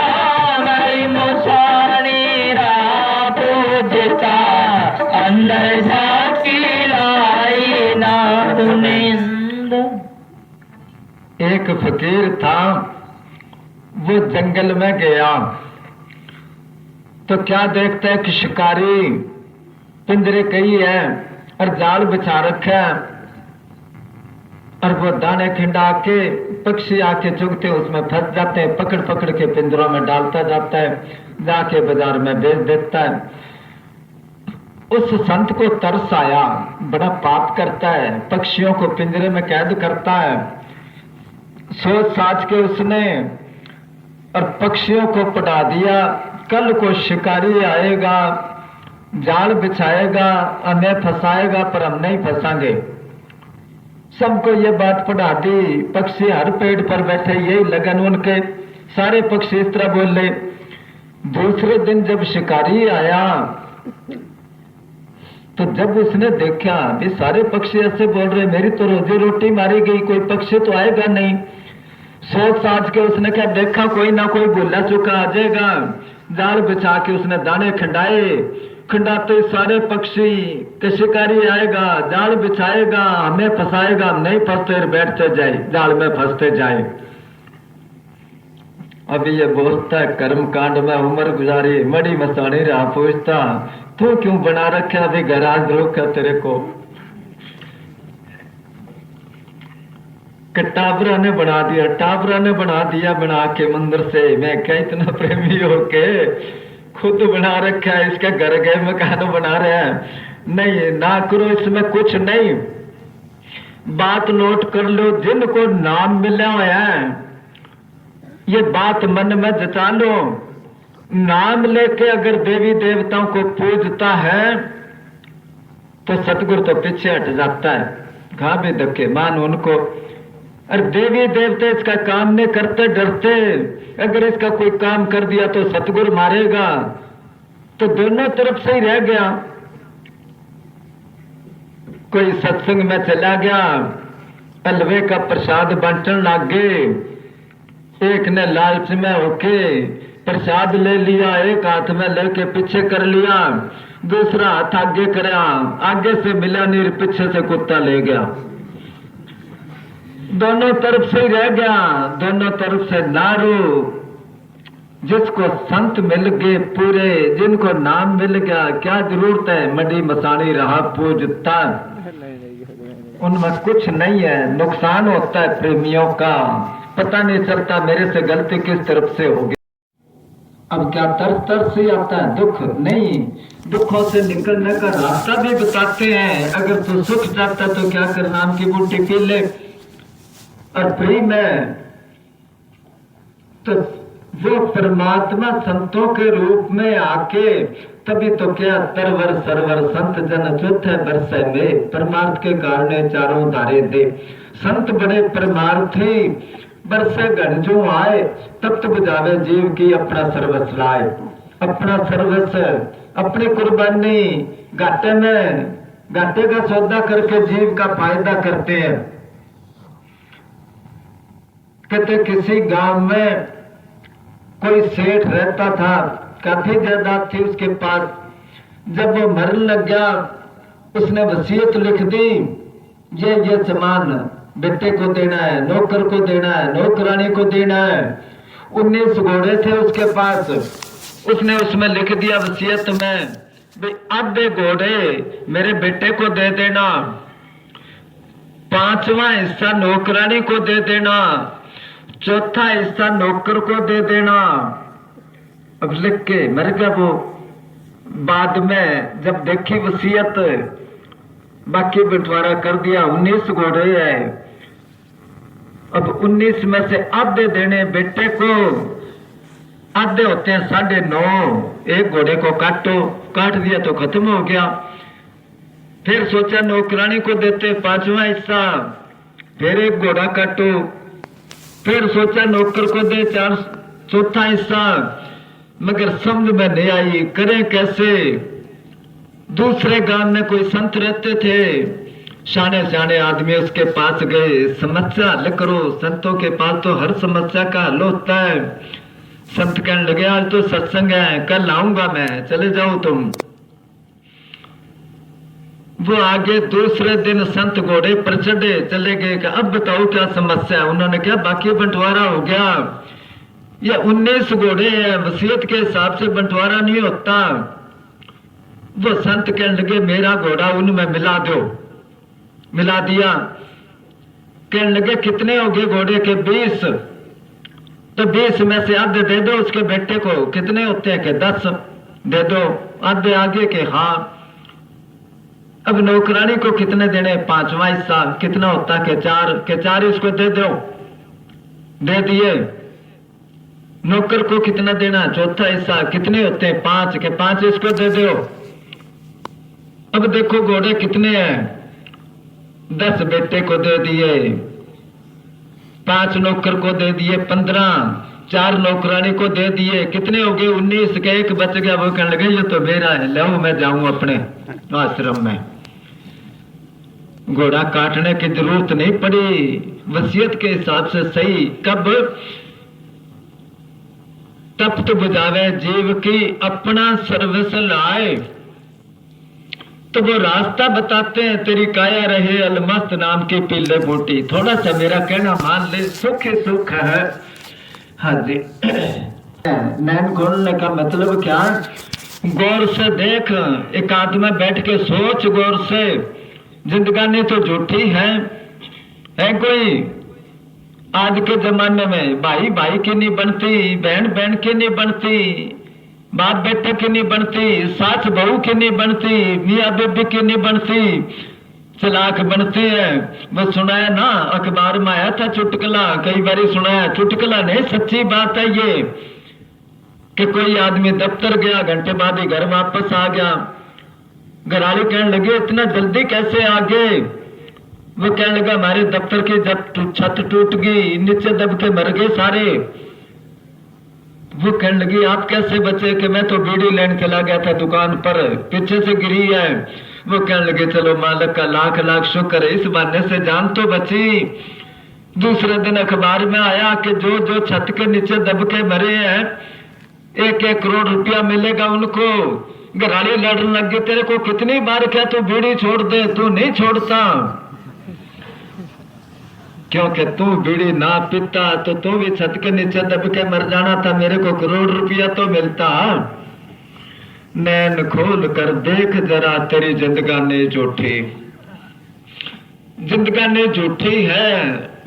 Speaker 2: हरि मुसानी राह पूजता, अंदर झांकी लाई ना धुनिंद।
Speaker 1: एक फकीर था, वो जंगल में गया तो क्या देखता है कि शिकारी पिंजरे कई है और जाल बिछा रखा है, और वो दाने खिंडा के पक्षी आके चुगते उसमें फंस जाते हैं, पकड़ पकड़ के पिंजरों में डालता जाता है, जाके बाजार में बेच देता है। उस संत को तरस आया, बड़ा पाप करता है, पक्षियों को पिंजरे में कैद करता है। सोच साच के उसने और पक्षियों को पढ़ा दिया, कल को शिकारी आएगा, जाल बिछाएगा, हमें फंसाएगा, पर हम नहीं फंसाएंगे। सबको ये बात पढ़ा दी। पक्षी हर पेड़ पर बैठे, यही लगन उनके, सारे पक्षी इस तरह बोले। दूसरे दिन जब शिकारी आया तो जब उसने देखा भी सारे पक्षी ऐसे बोल रहे, मेरी तो रोजी रोटी मारी गई, कोई पक्षी तो आएगा नहीं। सोच साच के उसने क्या देखा, कोई ना कोई भूला चुका आ जाएगा। जाल बिछा के उसने दाने खिंडाए, खिंडाते सारे पक्षी के शिकारी आएगा, जाल बिछाएगा, हमें फंसाएगा, हम नहीं फंसते, बैठते जाए, जाल में फंसते जाए। अभी ये बोलता है कर्म कांड में उम्र गुजारी, मड़ी मसानी रहा पूछता, तू क्यों बना रखा अभी घर आज रोका तेरे को। टाबरा ने बना दिया, टाबरा ने बना दिया, बना के मंदिर से। मैं क्या इतना प्रेमी हो के खुद बना रखा है, इसके घर गए मकान बना रहे हैं। नहीं ना करो, इसमें कुछ नहीं। बात नोट कर लो, जिनको नाम मिला है ये बात मन में जता लो। नाम लेके अगर देवी देवताओं को पूजता है तो सतगुरु तो पीछे हट जाता है, कहां भी धक्के मान उनको। और देवी देवते इसका काम नहीं करते, डरते, अगर इसका कोई काम कर दिया तो सतगुरु मारेगा। तो दोनों तरफ से ही रह गया। कोई सत्संग में चला गया, हलवे का प्रसाद बांटने लग गए। एक ने लालच में होके प्रसाद ले लिया, एक हाथ में लेके पीछे कर लिया, दूसरा हाथ आगे कराया, आगे से मिला नहीं, पीछे से कुत्ता ले गया। दोनों तरफ से ही रह गया, दोनों तरफ से नारू। जिसको संत मिल गए पूरे, जिनको नाम मिल गया, क्या जरूरत है मडी मसानी रहा पूजता। उनमें कुछ नहीं है, नुकसान होता है प्रेमियों का, पता नहीं चलता मेरे से गलती किस तरफ से होगी। अब क्या तरस तरस ही आता है, दुख नहीं, दुखों से निकलने का रास्ता भी बताते हैं। अगर तू सुख चाहता तो क्या कर, नाम की बूटी पी ले और फ्री में। तो वो परमात्मा संतों के रूप में आके तभी तो क्या तरवर सरवर संत जन चौथे बरसे में परमार्थ के कारण चारों धारे दे। संत बड़े परमार्थी बरसे घन जो आए तप्त बुझावे जीव की अपना सर्वस लाए। अपना सर्वस अपनी कुर्बानी घाटे का सौदा करके जीव का फायदा करते हैं। कहते किसी गांव में कोई सेठ रहता था, काफी जायदाद थी उसके पास। जब वो मरने लग गया उसने वसीयत लिख दी, ये सामान बेटे को देना है, नौकर को देना है, नौकरानी को देना है। 19 घोड़े थे उसके पास। उसने उसमें लिख दिया वसीयत में, भाई आधे घोड़े मेरे बेटे को दे देना, 5वां हिस्सा नौकरानी को दे देना, 4था हिस्सा नौकर को दे देना। अब लिख के मर गया वो। बाद में जब देखी वसीयत, बाकी बंटवारा कर दिया। 19 घोड़े है, अब 19 में से आधे देने बेटे को, आधे होते हैं 9.5। एक घोड़े को काट दिया तो खत्म हो गया। फिर सोचा नौकरानी को देते 5वां हिस्सा, फिर एक घोड़ा काटो। फिर सोचा नौकर को दे 4था हिस्सा, मगर समझ में नहीं आई करें कैसे। दूसरे गांव में कोई संत रहते थे, शाने आदमी उसके पास गए, समस्या हल करो। संतों के पास तो हर समस्या का हल होता है। संत कहने लगे आज तो सत्संग है, कल आऊंगा मैं, चले जाओ तुम। वो आगे दूसरे दिन संत घोड़े पर चढ़े, चले गए कि अब बताओ क्या समस्या है। उन्होंने कहा बाकी बंटवारा हो गया, ये 19 घोड़े हैं, वसीयत के हिसाब से बंटवारा नहीं होता। वो संत कहने लगे मेरा घोड़ा उनमें मिला दो। मिला दिया। कहने लगे कितने हो गए घोड़े के? 20। तो 20 में से आधे दे दो उसके बेटे को। कितने होते हैं? के 10 दे दो। आधे आगे के हाँ। अब नौकरानी को कितने देने? 5वां हिस्सा। कितना होता? के 4। के 4 इसको दे दो। दे दिए। नौकर को कितना देना? 4था हिस्सा। कितने होते हैं? 5। के 5 इसको दे दो। अब देखो घोड़े कितने हैं? 10 बेटे को दे दिए, 5 नौकर को दे दिए, 15, 4 नौकरानी को दे दिए। कितने हो गए? 19 के 1 बच गया। वो कहने लगे ये तो मेरा है, लो मैं जाऊं अपने आश्रम में। घोड़ा काटने की जरूरत नहीं पड़ी, वसीयत के हिसाब से सही। कब? तप्त बुझावे जीव की अपना सर्विस लाए, तो वो रास्ता बताते हैं। तेरी काया रहे अलमस्त नाम की पीले बूटी। थोड़ा सा मेरा कहना मान ले, सुख ही सुख है। हाँ जी। नैन खोलने का मतलब क्या? गौर से देख, एक आदमी बैठ के सोच गौर से। जिंदगानी तो झूठी है कोई? आज के जमाने में भाई भाई की नहीं बनती, बहन बहन की नहीं बनती, बाप बेटे की नहीं बनती, सास बहू की नहीं बनती, मियाँ बीबी की नहीं बनती, चलाक बनती है। वो सुनाया ना, अखबार में आया था चुटकुला, कई बार सुनाया। चुटकुला नहीं, सच्ची बात है ये, कि कोई आदमी दफ्तर गया, घंटे बाद ही घर वापस आ गया। घरवाली कहने लगे इतना जल्दी कैसे आ गए? वो कहने लगा हमारे दफ्तर की जब छत टूट गई, नीचे दब के मर गए सारे। वो कहने लगी आप कैसे बचे? कि मैं तो बीड़ी लेने चला गया था दुकान पर, पीछे से गिरी है। वो कहने लगे चलो मालिक का लाख लाख शुक्र है, इस बहाने से जान तो बची। दूसरे दिन अखबार में आया कि जो जो छत के नीचे दब के मरे हैं 1-1 करोड़ रुपया मिलेगा उनको। घराली लड़ने लग गए, तेरे को कितनी बार क्या तू बीड़ी छोड़ दे, तू नहीं छोड़ता। क्योंकि तू बीड़ी ना पीता तो तू भी छत के नीचे दब के मर जाना था, मेरे को करोड़ रुपया तो मिलता। नैन खोल कर देख जरा, तेरी जिंदगानी झूठी, जिंदगानी झूठी है।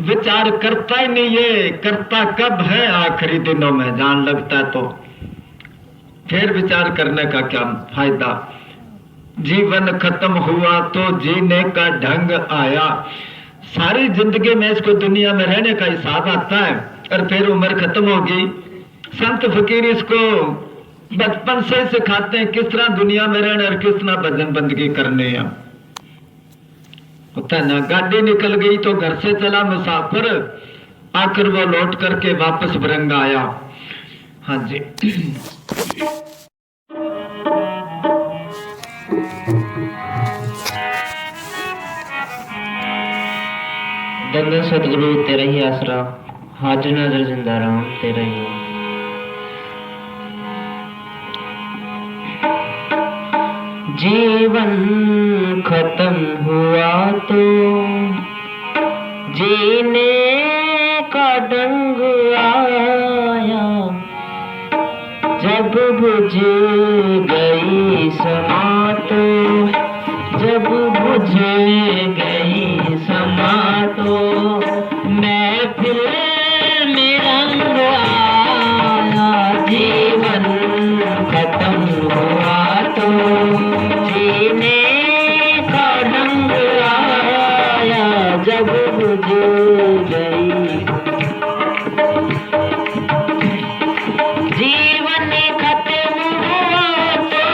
Speaker 1: विचार करता ही नहीं, ये करता कब है? आखिरी दिनों में जान लगता तो फिर विचार करने का क्या फायदा? जीवन खत्म हुआ तो जीने का ढंग आया। सारी जिंदगी में इसको दुनिया में रहने का हिसाब आता है, और फिर उम्र खत्म होगी, संत फकीर इसको बचपन से सिखाते हैं किस तरह दुनिया में रहना और किस तरह भजन बंदगी करने हैं। होता है ना, गाड़ी निकल गई तो घर से चला मुसाफिर, आखिर वो लौट करके वापस बरंगा आया। हाँ जी।
Speaker 3: धन्य सतगुरु तेरा ही आसरा, हाजिर नाजर जिंदा राम तेरा ही। जीवन खत्म हुआ तो जीने का ढंग आया, जब बुझ गई समा तो, जब बुझ गई समा तो महफिल में रंग आया। जीवन खत्म हुआ तो जीने का ढंग आया, जब बुझ गई। जीवन खत्म हुआ तो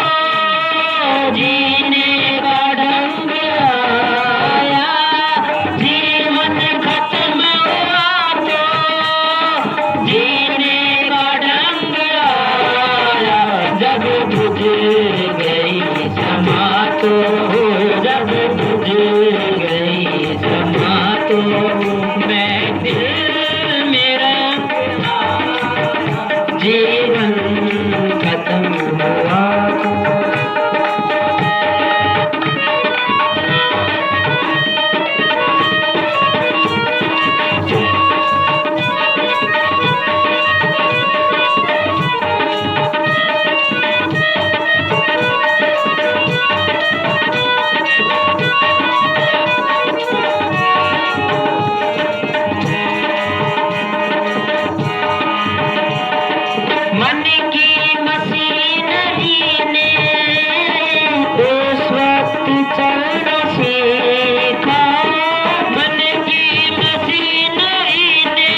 Speaker 3: जीने का ढंग आया, जीवन खत्म हुआ तो जीने का ढंग आया, जब बुझ गई समा तो, जब बुझ गई समा तो मैं दिल मेरा जीवन खत्म हुआ तो। मन की मशीनरी ने उस वक्त चलना सीखा, मन की मशीनरी ने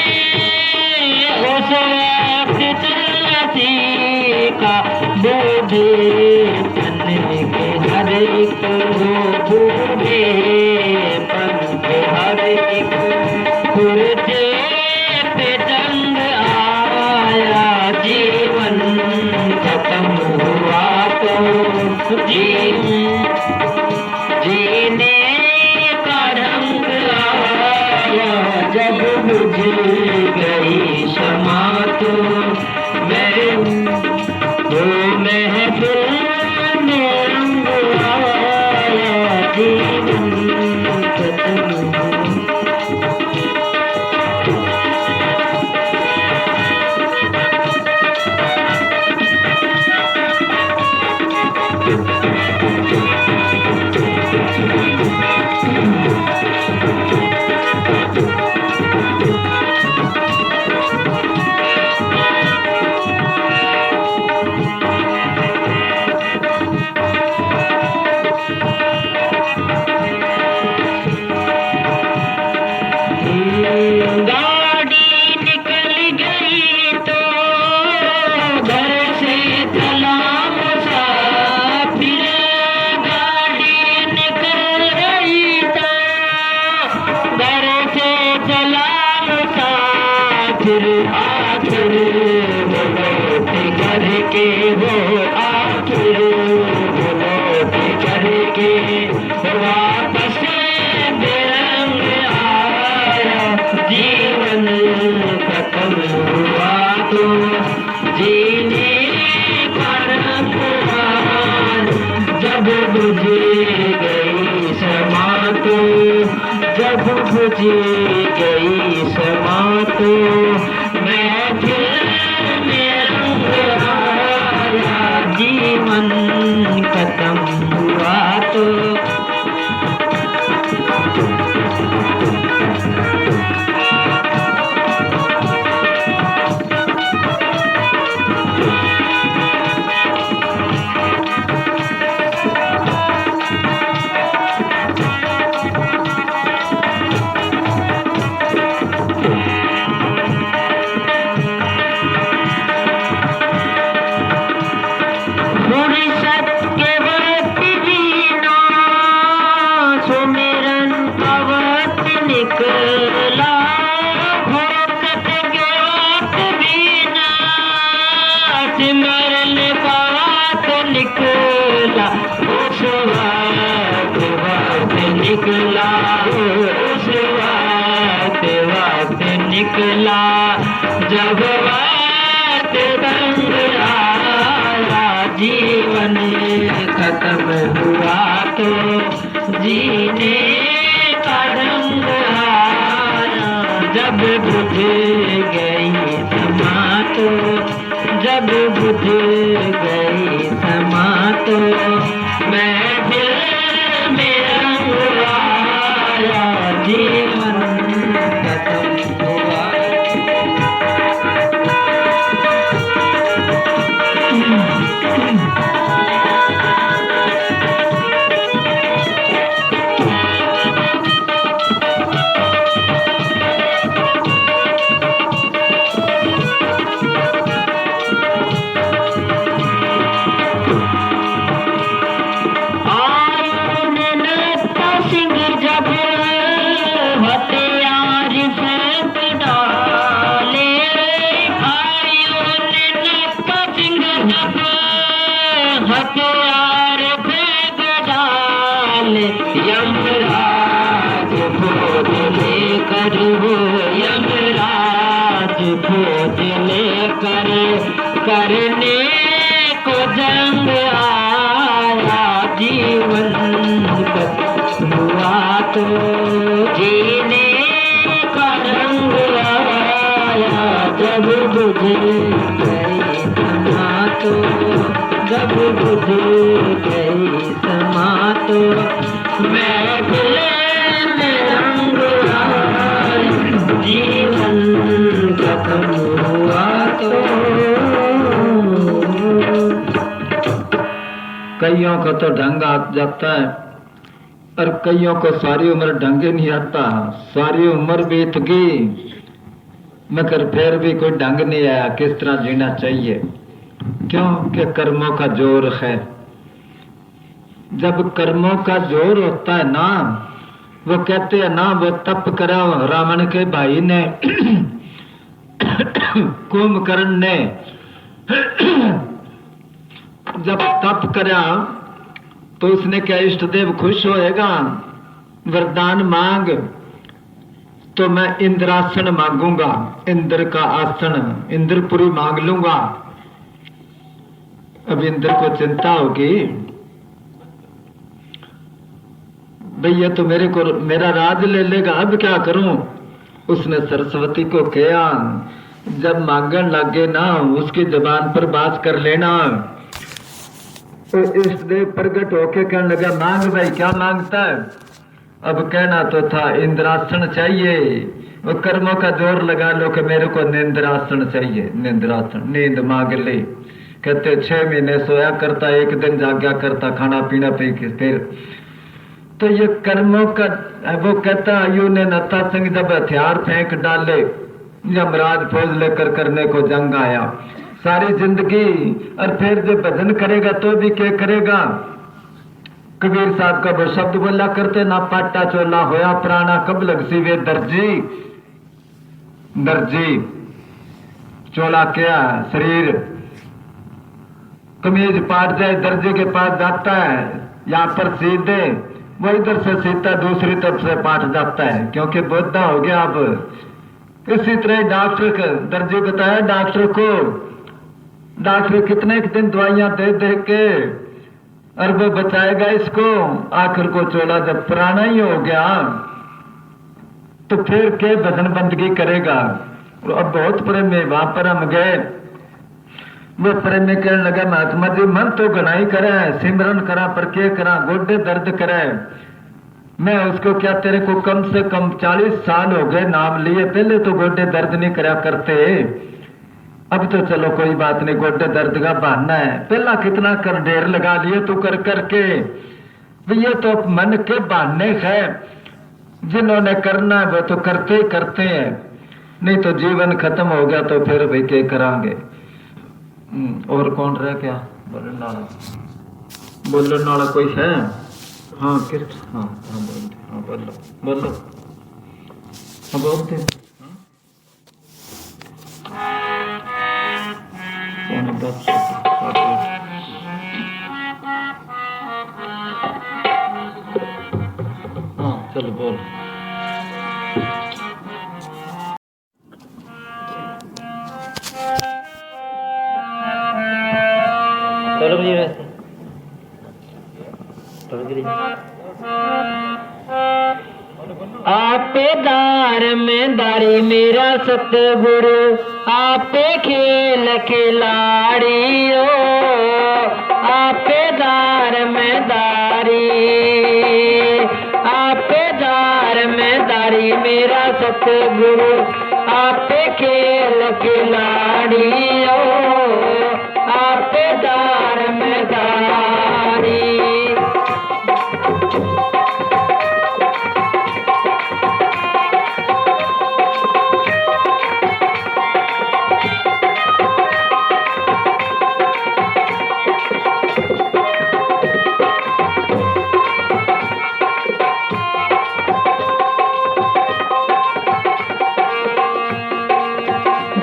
Speaker 3: उस वक्त चलना सीखा। बूढ़े पन के हर एक बूढ़े पन के हर एक पुरजे पे जंग आया। जीवन खत्म हुआ तो जीने का ढंग आया, जब बुझ गई क्षमा तो मैं महफिल में रंग आया। जीवन खत्म हुआ। गाड़ी निकल गई तो घर से चला मुसाफिर, गाड़ी निकल गई तो घर से चला मुसाफिर। आखिर वो लौट करके, वो आखिर वो लौट करके वापस बेरंग आया। जीवन खत्म हुआ तो जीने का रंग आया, जब बुझ गई समा तो, जब बुझ गई समा तो महफिल में रंग आया। जीवन खत्म हुआ तो तो जब बुझ गई समा तो मैं दिल मेरा हुआ जीवन खत्म हुआ। हथियार फेंक डाले यमराज खोज लेकर वो यमराज खोज लेकर करने को जंग आया जीवन हुआ तो जीने का रंग आया जब बुझ गई समा तो जब बुझ गई समा तो मैं दिल में रंग आया जीवन खत्म हुआ तो।
Speaker 1: कईयों को तो ढंग आ जाता है और कईयों को सारी उम्र ढंग ही नहीं आता। सारी उम्र बीत गई मगर फिर भी कोई ढंग नहीं आया किस तरह जीना चाहिए। क्यों कि कर्मों का जोर है। जब कर्मों का जोर होता है ना, वो कहते हैं ना, वो तप करा रावण के भाई ने कुंभकर्ण ने जब तप करा तो उसने क्या इष्ट देव खुश होएगा? वरदान मांग तो मैं इंद्रासन मांगूंगा, इंद्र का आसन, इंद्रपुरी मांग लूंगा। अब इंद्र को चिंता होगी, भैया तो मेरा राज ले लेगा, अब क्या करूं? उसने सरस्वती को कहा, जब मांगन लगे ना उसकी जबान पर बात कर लेना। तो इष्ट देव प्रकट होके कहने लगा, मांग भाई क्या मांगता है? अब कहना तो था इंद्रासन चाहिए। वो कर्मों का जोर लगा लो कि मेरे को निंद्रासन चाहिए, निंद्रासन, नींद मांग ले। कहते 6 महीने सोया करता, एक दिन जाग्या करता, खाना पीना पी के फिर। तो ये कर्मों का वो कहता अयु ने नता सिंह जब हथियार फेंक डाले यमराज फौज लेकर करने को जंग आया। सारी जिंदगी और फिर जो भजन करेगा तो भी क्या करेगा? कबीर साहब का वो शब्द बोला करते, ना पाटा चोला होया प्राणा कब लगसी वे दर्जी। दर्जी चोला क्या? शरीर। कमीज पाट जाए दर्जी के पास जाता है, यहाँ पर सीधे वो इधर से सीता दूसरी तरफ से पाट जाता है, क्योंकि बोधा हो गया। अब इसी तरह डॉक्टर का दर्जी बताया डॉक्टर को, डॉक्टर कितने दिन दवाइयां दे दे के और वो बचाएगा इसको। आखिर को चोला जब पुराना ही हो गया तो फिर के भजन बंदगी करेगा। अब बहुत प्रेम में वहां पर हम गए, वो प्रेम में कहने लगा, महात्मा जी मन तो गणाई करे, सिमरन करा, पर क्या करा, गोडे दर्द करे। मैं उसको क्या, तेरे को कम से कम 40 साल हो गए नाम लिए, पहले तो गोडे दर्द नहीं करा करते, अब तो चलो कोई बात नहीं, गोडे दर्द का बहाना है। पहला कितना कर ढेर लगा लिए तू कर करके। ये तो मन के बहाने है, जिन्होंने करना है वो तो करते ही करते हैं, नहीं तो जीवन खत्म हो गया तो फिर भाई क्या करांगे। और कौन रह गया बोलने वाला कोई है? हाँ किस, हाँ हाँ बोलते, हाँ बोलो बोलो, हाँ बोलते। हाँ चलो बोल।
Speaker 3: चलो मुझे वैसे आपे दार में दारी मेरा सतगुरु, आपे खेल खिलाड़ियो आपे दार में दारी आपे दार में दारी मेरा सतगुरु आपे खेल खिलाड़ियो आपे दार में दारी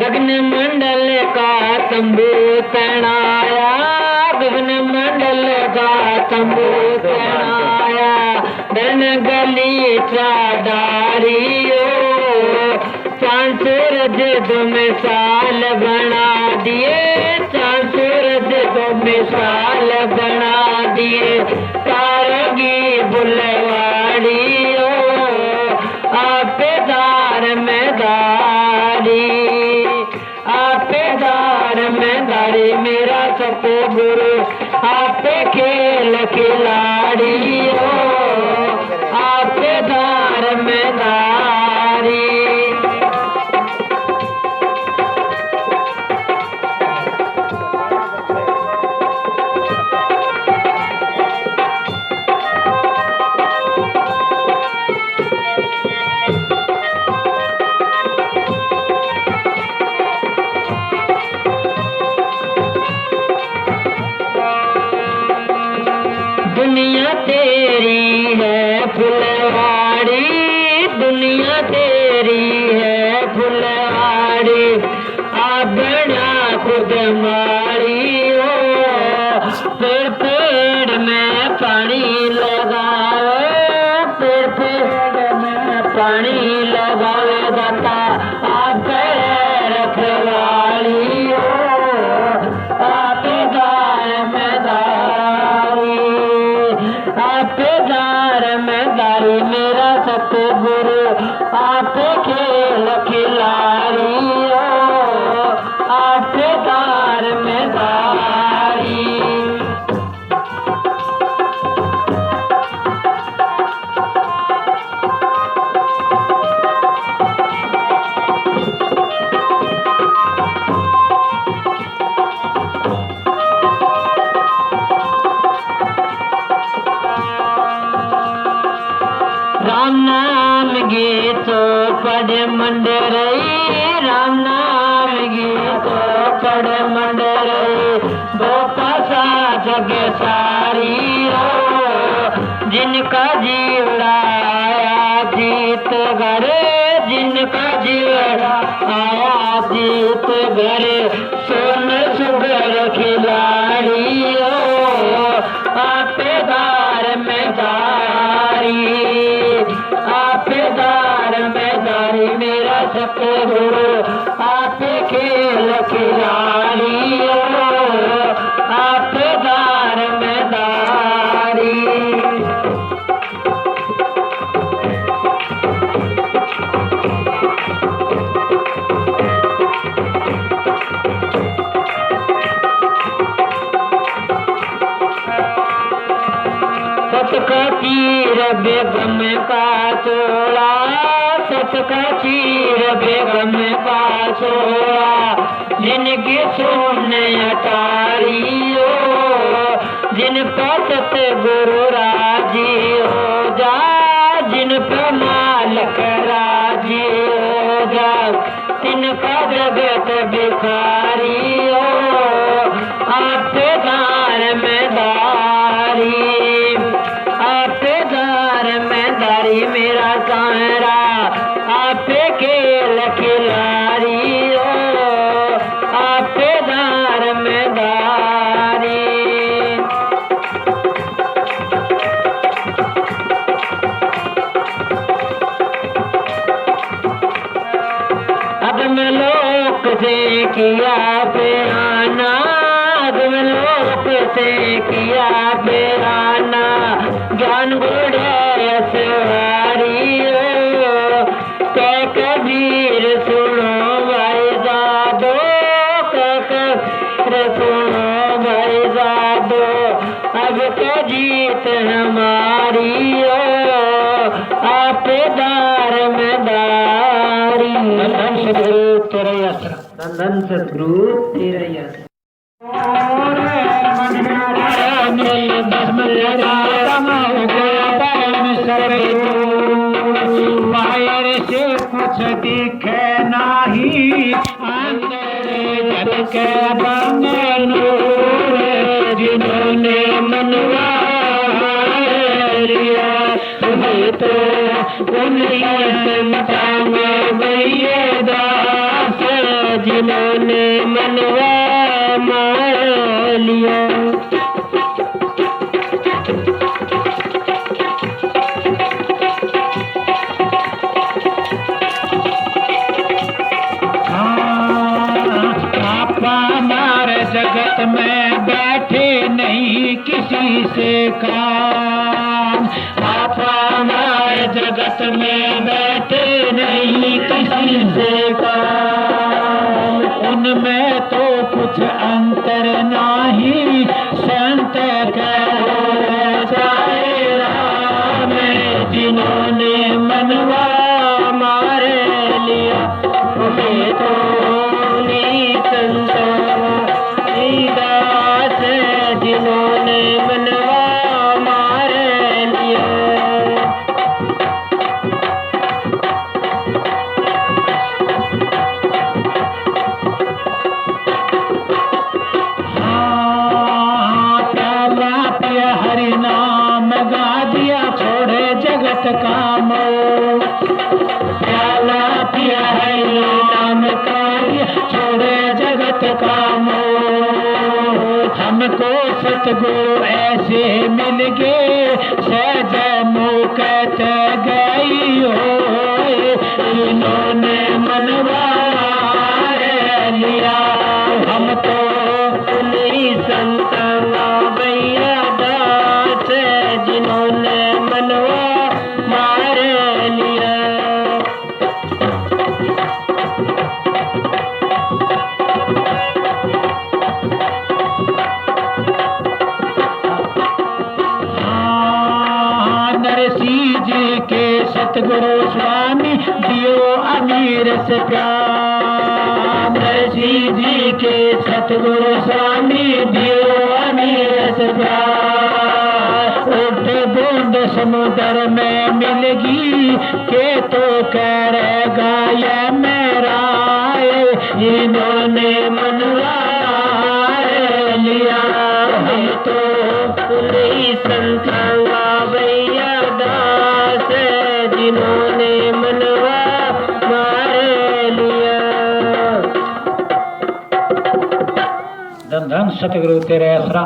Speaker 3: गगन मंडल का तंबू तनाया गगन मंडल का तंबू तनाया धन गली चादारियो चांद सूरज दो मिसाल बना दिए चांद सूरज दो मिसाल बना दिए तारगी बुलवाड़ियो आपेदार में दारी आपेदार में दारी मेरा सतगुरु आपे खेल खिलाड़ियो आपेदार में दारी दुनिया तेरी है फुलवाड़ी दुनिया तेरी है फुलवाड़ी आप बना खुद मारी हो पेड़ पेड़ में पानी लगाओ पेड़ पेड़ में पानी लगाओ दाता आप रखवाली हो आपेदार में दारी आपेदार में दारी मेरा सतगुरु आपे खेल खिलाड़ी हो आपेदार में दारी राम नाम गीतो पढ़ मंडरई राम नाम गीतो पढ़ मंडरई गोपासा जग सारी हो जिनका जीवड़ा आया जीत घर जिनका जीवड़ा आया जीत घर सोन सुगर खिलाड़ी हो आपेदार में दारी आपेदार में दारी मेरा सतगुरु आपे खेल खिलाड़ी हो आपेदार में दारी सतका चीर बेगम का चोला सतका चीर बेगम का चोला जिनकी सोने अटारी हो जिन पर सतगुरु राजी हो जा जिन पर मालक राजी हो जा तिनका जगत भिखारी हो आपेदार में दारी आपेदार में दारी मेरा सहारा आपे खेल खिलाड़ी हो आपेदार में दारी अदम लोक से किया बेआना अदम लोक से किया बेआना ज्ञान गुड़े सवारी हो ते कबीर सुनो भाई जादो को भाई जादो अब के जीत हमारी हो आप दार में दारी। धन सतगुरु तेरा ही आसरा, धन सतगुरु तेरा ही आसरा। बाहर से कुछ दिखे नाही अंदर जल के बंगनूर जिन्होंने मनवा लिया वही तो उन्हीं संता में भैया दास जिन्होंने मनवा मार लिया। जगत में बैठे नहीं किसी से काम, आप हमारे जगत में बैठे नहीं किसी से काम। उनमें तो कुछ अंतर नहीं संत जाए राम जिन्होंने मनवा मारे लिया हमें तो जिन्होंने मनवा मार लिया। हरि नाम गा दिया छोड़े जगत का मोह, प्याला पिया हरि नाम का छोड़े जगत का मोह। हमको सतगुरु ऐसे मिल गए सहज मुकत गई हो इन्होंने मनवा लिया हम तो उन्हीं संतवा भैया दास जिन्होंने मनवा मार लिया। जी के सतगुरु स्वामी दियो अमीर से प्यार, नरसिंह जी के सतगुरु स्वामी दियो अमीर से प्यार। उठ बूंद समुद्र में मिलगी के तो करेगा ये मेरा इन्होंने मनवा लिया हम तो उन्हीं संतवा भैया दास जिन्होंने मनवा मार लिया। धन धन सतगुरु तेरे आसरा।